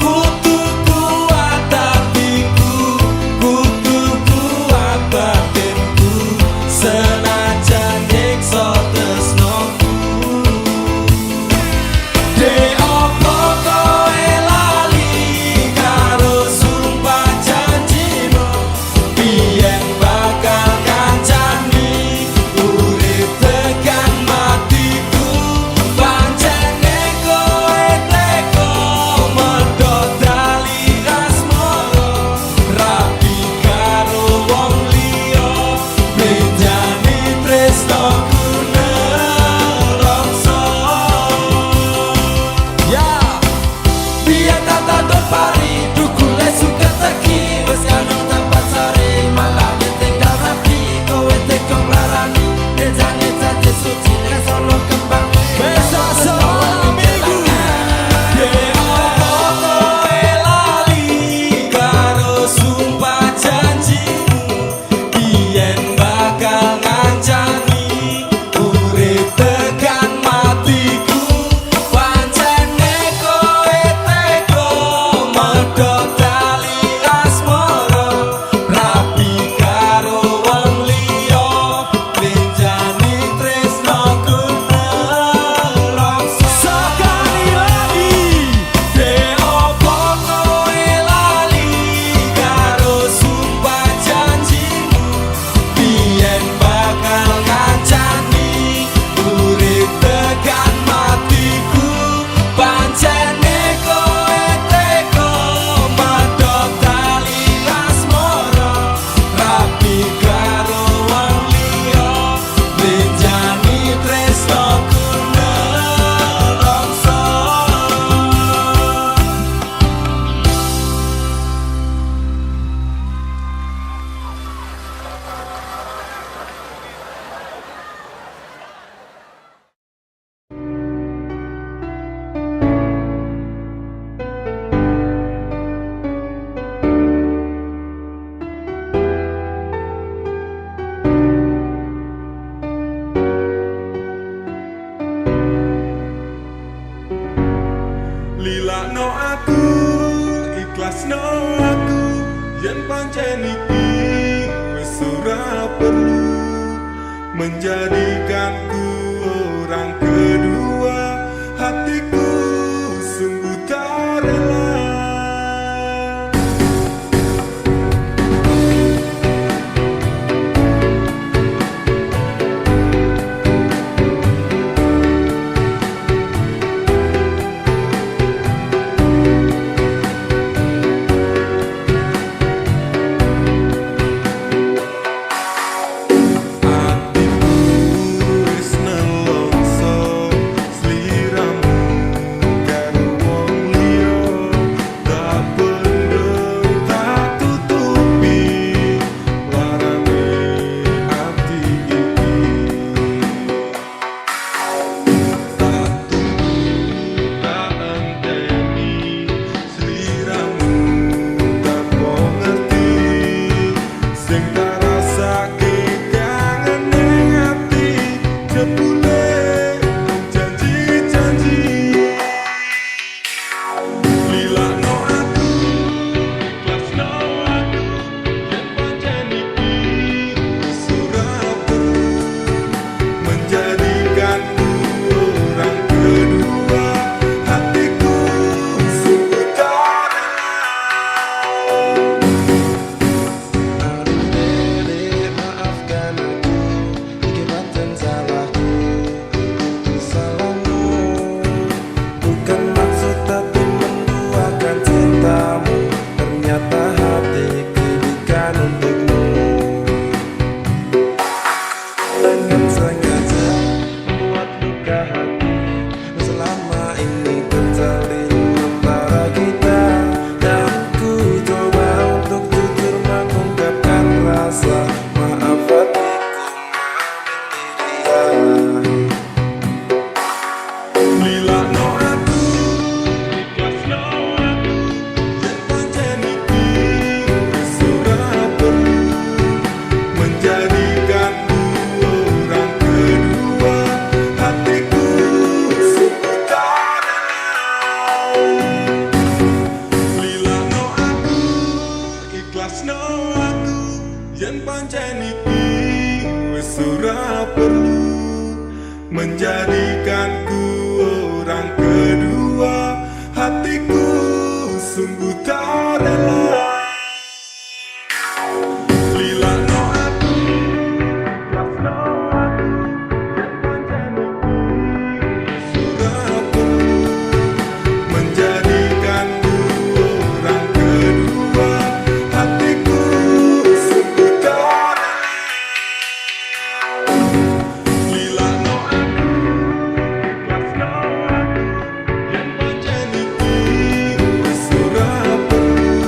kudu kuat hatiku kudu kuat batinku senajan nyiksa tresnaku Dek opo kowe lali karo sumpah janjimu biyen bakal kancani urip tekan matiku pancene kowe teko medhot dali asmara rabi karo wong liya blenjani tresnaku nelongso ya biar tata dot pari dukule suka teki wes kanu tempat sari malah tinggal rapi kowe teko larani blenjani tadi suci sono kembang besok sono minggu de opo kowe lali karo sumpah janjimu biyen bakal ngancani urip tekan matiku pancene kowe teko medhot tali asmara rabi karo wong liya blenjani tresnaku nelongso sekali lagi de opo kowe lali karo sumpah janjimu biyen bakal ngancani urip tekan matiku pancene kowe teko medhot tali asmara rabi karo wong liya blenjani tresnaku nelongso Lilakno aku, ikhlasno aku, yen pancen iki wis ora perlu menjadikanku orang kedua. Hatiku sungguh tak rela. Hatiku wis dengan sengaja buat luka hati. Selama ini terjalin antara kita, dan ku coba untuk jujur mengungkapkan rasa maaf hatiku memilih dia. Lila no aku, ikhlas no aku, pancen iki sudah perlu menjadikanku orang kedua. Hatiku sungguh tak rela. Lila no aku, ikhlas no aku, yen pancen iki wis ora perlu menjadikanku orang kedua. Hatiku sungguh tak rela. Lila no aku, ikhlas no aku, yen pancen iki sudah perlu menjadikanku orang kedua. Hatiku sungguh tak rela. Lila no aku, ikhlas no aku, yen pancen iki wis ora perlu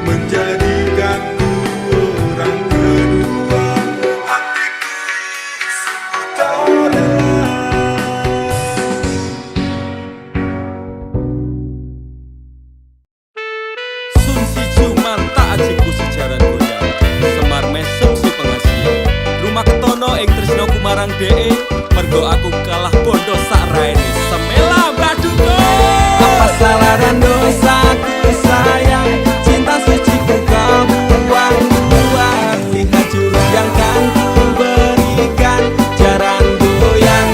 menjadikanku orang kedua. Hatiku sungguh tak rela. Sun si cuman tak ajiku sejaran goyang. Semar mesem si pengasian. Rumah ketono ing tresnoku marang dhek, mergo aku kalah bondo sak raine. Semela baduko. Apa salah dan dosaku sayang, cinta suciku kau buang-buang. Lihat jurus yang kan ku berikan, jaran goyang,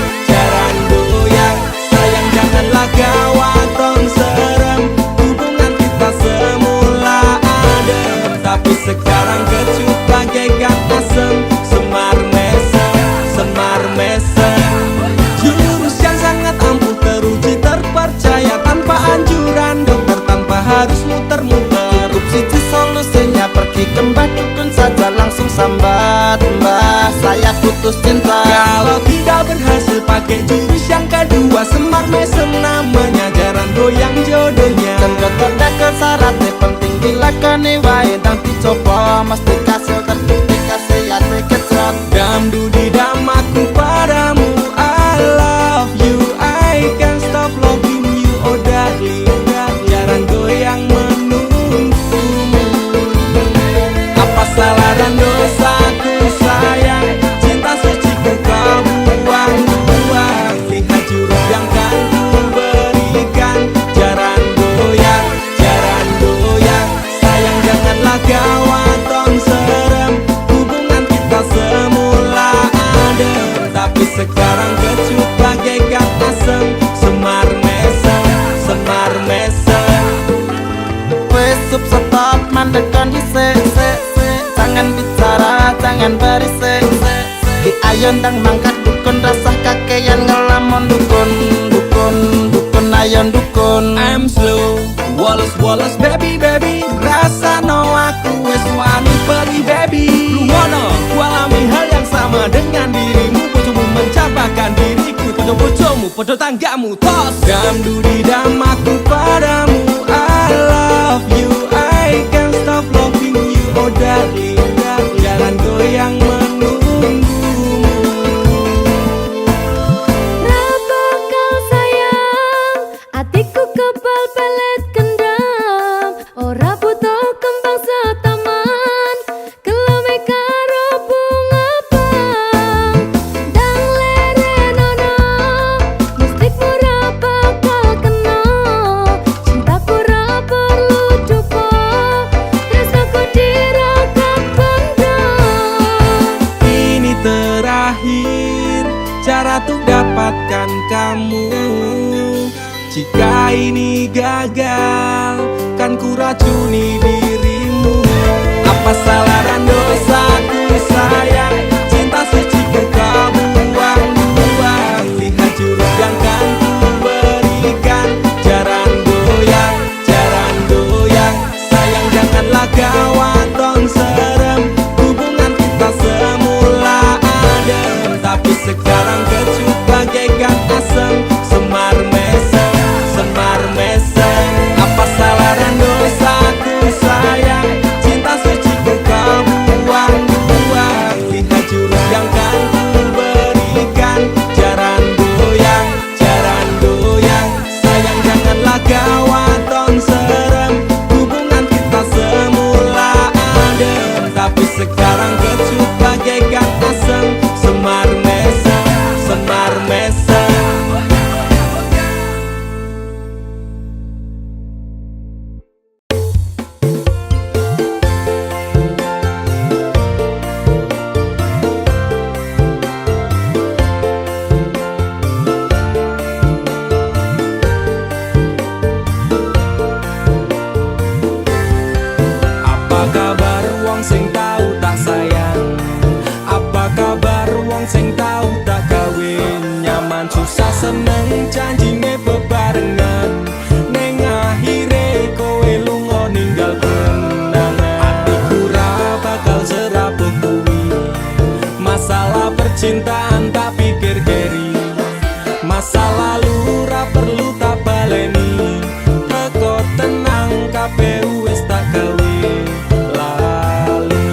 sayang janganlah kau atong serem. Hubungan kita semula adem, tapi sekarang kecut bagaikan asem. Semar mesem, jurus yang sangat ampuh teruji terpercaya. Tanpa anjuran dokter, tanpa harus muter-muter. Cukup siji solusinya, pergi ke mbah dukun saja, langsung sambat, mbah saya putus cinta. Kalau tidak berhasil pakai jurus yang kedua, semar mesem namanya, jaran goyang jodohnya. Dan dokter ke syaratnya penting dilakoni wae, dan dicoba mesti kasil terbukti kesehatan kecot. Damdu di damaku padamu, I love you, I can't stop loving you, oh darling. Jaran goyang menunggumu. Apa salah dan dosaku sayang, cinta suciku kau buang-buang. Lihat jurus yang kan ku berikan, jaran goyang, sayang janganlah kau atong serem. Hubungan kita semula adem, tapi sekarang kecut bagaikan asem. Semar mesem. Wes stop mandekan dhisik, jangan bicara, jangan berisik. Di ayon dang mangkat dukun, rasah kakean ngelamun dukun, ayon dukun. I'm slow, Wallace baby, rasa no aku wes wani pergi baby. Lumono, ku alami hal yang sama dengan dirimu. Bojomu mencapakan diriku, bojomu podo tanggamu tos. Damdu di damaku padamu, I love you, I can't stop loving you, oh darling. Jalan goyang menunggumu. Raba kau sayang, hatiku kebal pelet kendam. Ora butuh kembang setaman, kelome karo bunga pang. Dang lerenono, mustikmu ra bakal kena. Cintaku ra perlu dupa, tresnaku dirakat benda. Ini terakhir cara untuk dapatkan kamu. Jika ini gagal, kan ku racuni dirimu. Apa salah dan dosaku sayang, cinta suci kau buang-buang. Lihat jurus yang kan ku berikan, jaran goyang, sayang janganlah kau atong serem. Hubungan kita semula ada, sing tau tak gawe nyaman susah seneng janjine bebarengan ning akhire kowe lunga ninggal kenangan atiku ra bakal serapuh kuwi masalah percintaan tak pikir keri masa lalu ra perlu tak baleni teko tenang kabeh wis tak gawe lali.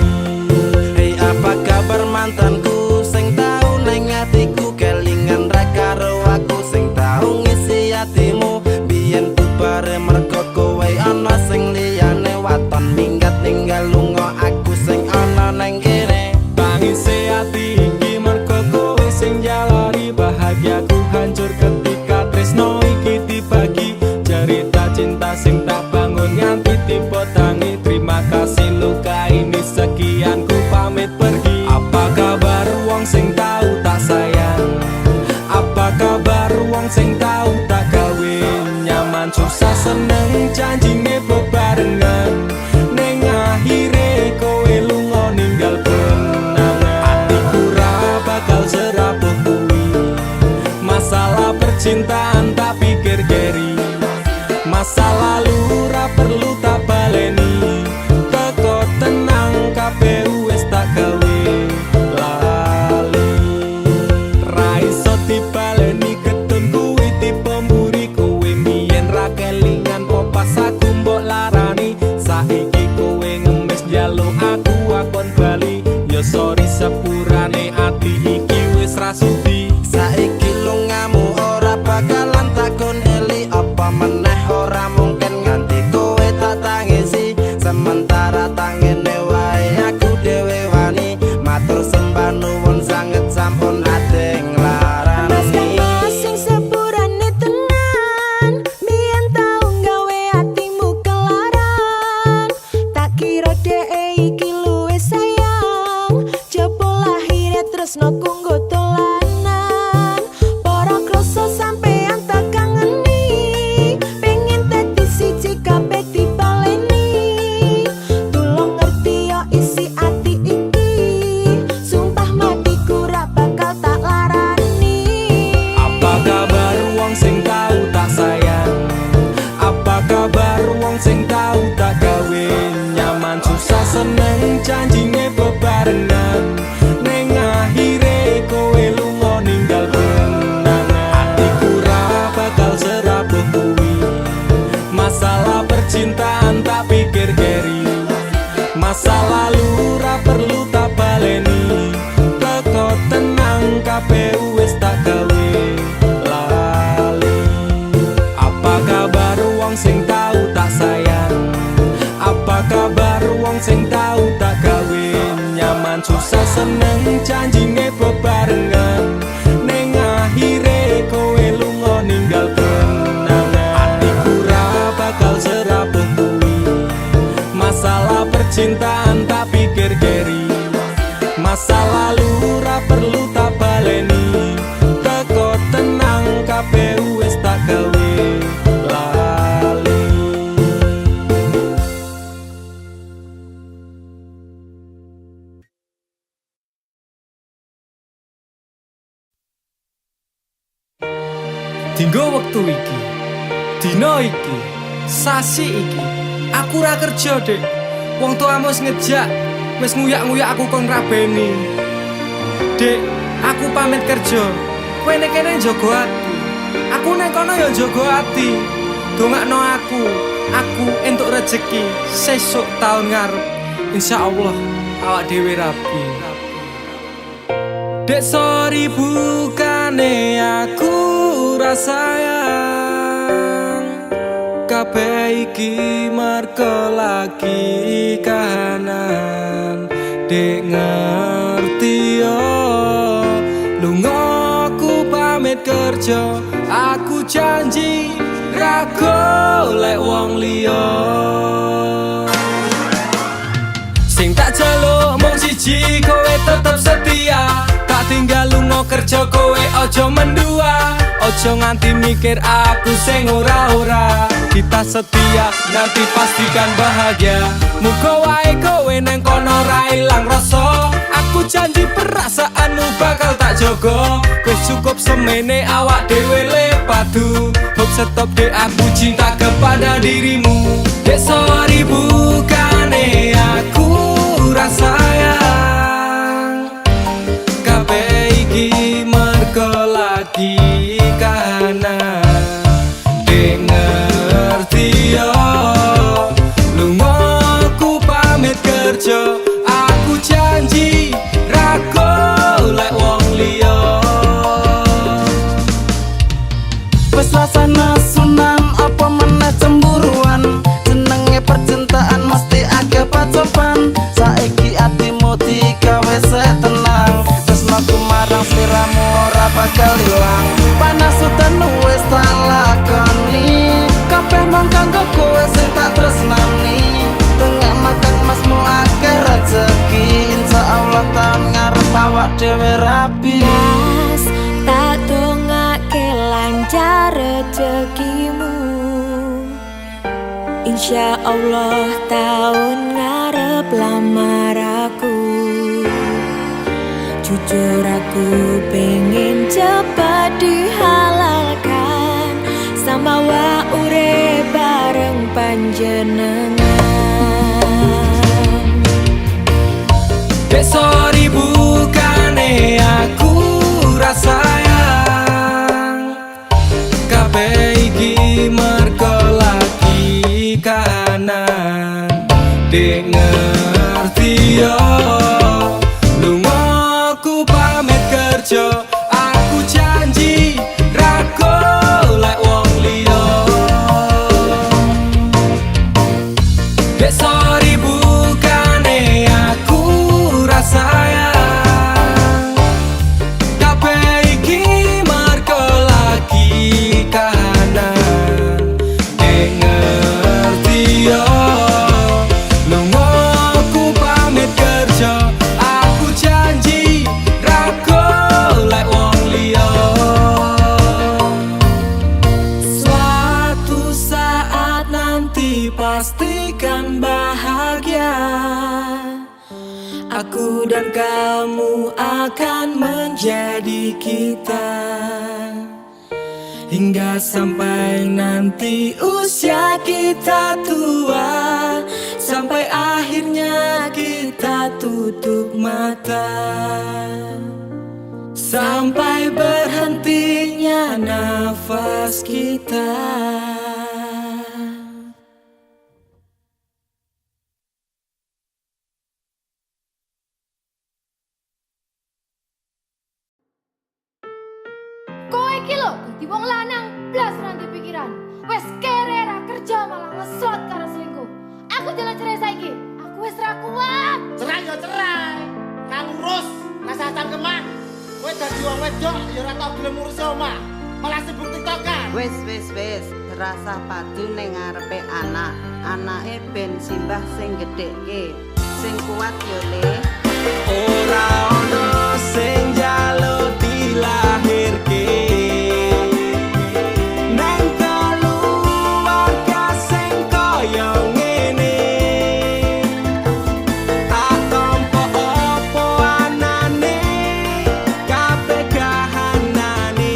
Hei apa kabar mantanku sing tau neng atiku kelingan ra karo aku sing tau ngisi atimu biyen bubare mergo kowe ana sing liyane waton minggat ninggal lunga aku sing ana neng kene Tangise ati iki mergo kowe sing jalari bahagiaku hancur ketika tresno iki dibagi cerita cinta sing tak bangun nganti tiba tangi terima kasih luka ini sekian ku pamit pergi apa kabar wong sing tau tak sayang apa kabar wong sing tau tak gawe nyaman susah seneng janjine bebarengan ning akhire kowe lunga ninggal kenangan atiku ra bakal serapuh kuwi masalah percintaan tak pikir keri masa lalu ra perlu tak baleni teko tenang kabeh wis tak gawe lali ra iso dibaleni ketun kuwi tipe mburi kowe mbiyen ra kelingan po pas aku mbok larani saiki kowe ngemis njaluk aku akon bali yo sorry sepurane ati iki wis ra sudi saiki lungamu ora bakalan takon eli apa meneh ora mungkin nganti kowe tak tangisi sementara tangene wae aku dhewe wani matur sembah nuwun sanget sampun adeng larani Sing sepurane tenan biyen tau gawe atimu kelaran tak kira dhek iki luwih sayang jebul akhire tresno kanggo dolanan para kroso sampean tak kangeni pengen dadi siji kabeh dibaleni tulung ngerti yo isi ati iki sumpah matiku ra bakal tak larani. apa kabar wong sing tau tak sayang apa kabar wong sing tau tak gawe nyaman susah seneng janjine bebarengan ning akhire kowe lunga ninggal kenangan atiku ra bakal serapuh kuwi masalah percintaan tak pikir keri masa lalu ra perlu tak baleni teko tenang kabeh wis tak gawe lali apa kabar wong sing tau tak sayang apa kabar wong sing tau tak gawe nyaman susah seneng janjine bebarengan ning akhire kowe lunga ninggal kenangan atiku ra bakal serapuh kuwi masalah percintaan tak pikir keri masa lalu ra perlu tak baleni teko tenang kabeh wis tak gawe lali. Dinggo wektu iki dina iki sasi iki aku ra kerja dek wong tuamu wis ngejak wis nguyak-nguyak aku kon rabeni dek aku pamit kerja kowe nek kene njogo ati aku nek kono ya njogo ati dongakno aku entuk rezeki sesuk taun ngarep insyaallah awak dhewe rapi dek sorry bukane aku sayang kabeh iki mergo lagi kahanan dek ngerti yo lunga aku pamit kerja aku janji ra golek wong liya sing tak celuk mung siji kowe tetep setia tak tinggal lunga kerja kowe aja mendua ojo nganti mikir aku sing ora-ora kita setia nanti pastikan bahagia muga wae kowe neng kono ra ilang rasa aku janji perasaanmu bakal tak mergo wis cukup semene awak dhewe le padu. Hop stop dek aku cinta kepada dirimu. Dek sorry bukannya aku rasa sayang. Kabeh iki mergo lagi kana dek ngerti yo. Lunga aku pamit kerja, aku janji ra golek wong liya. Wes rasane sunan apa meneh cemburuan, jenenge percintaan mesti agak pacoban. Saiki atimu digawe tenang, tresnaku marang sliramu ora bakal ilang. Panas udan wis tak lakoni, kabeh mung kanggo kowe sing tak tresnani. Tengah makan masmu akeh rezeki, insyaallah tahun ngarep awak dhewe rapi. Mas, tak dongake lancar rezekimu. Insya Allah tahun ngarep lamar aku. Jujur aku pengen cepat dihalalkan, sama wa urip bareng panjenengan. Dek sorry bukannya aku rasa sayang. Kabeh iki mergo lagi kanan. Dek ngerti yo. Lunga aku pamit kerja, aku janji ra golek wong liya. Dek sorry bukannya aku rasa sayang. Kabeh iki mergo lagi kanan. Dek ngerti yo. Lunga aku pamit kerja, aku janji ra golek wong liya. Suatu saat nanti pastikan bahagia. Aku dan kamu akan menjadi kita, hingga sampai nanti usia kita tua, sampai akhirnya kita tutup mata, sampai berhentinya nafas kita. Kowe iki lho dadi wong lanang blas ranti pikiran. Wes kere ra kerja malah ngeslot karo selingkuh. Aku jalan cerai saiki. Aku wes ra kuat. Cerai ya cerai. Kang urus rasa cangkeman. Kowe dadi wong wedok ya ora tau gelem ngurus omah. Malah sibuk tiktokan. Wis, rasa padu ning ngarepe anak. Anake ben simbah sing gedhekke. Sing kuat yo le. Ora ono sing njaluk dilahirke. Nang keluarga sing kaya ngene. Tak tampa apa anane, kabeh kahanane.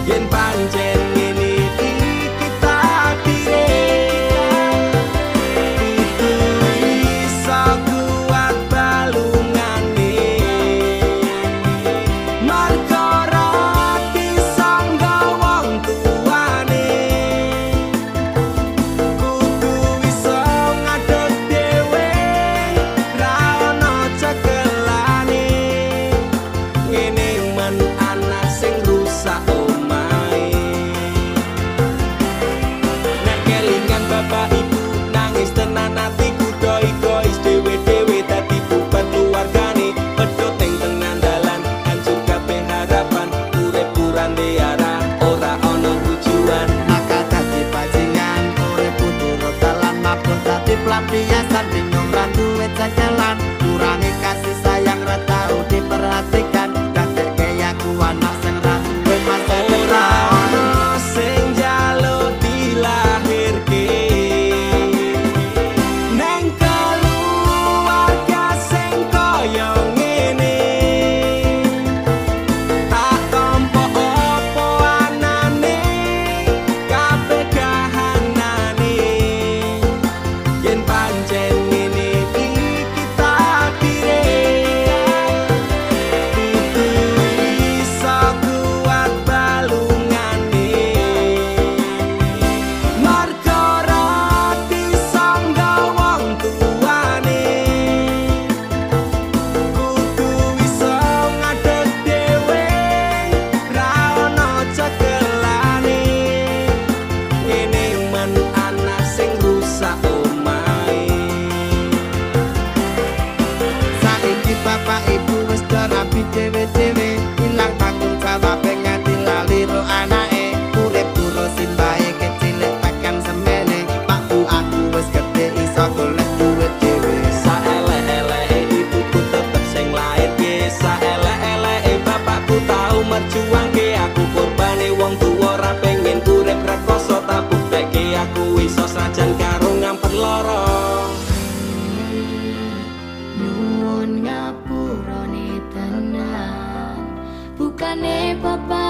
Yen pancen ngene iki takdire. Itu iso kuat balungan papa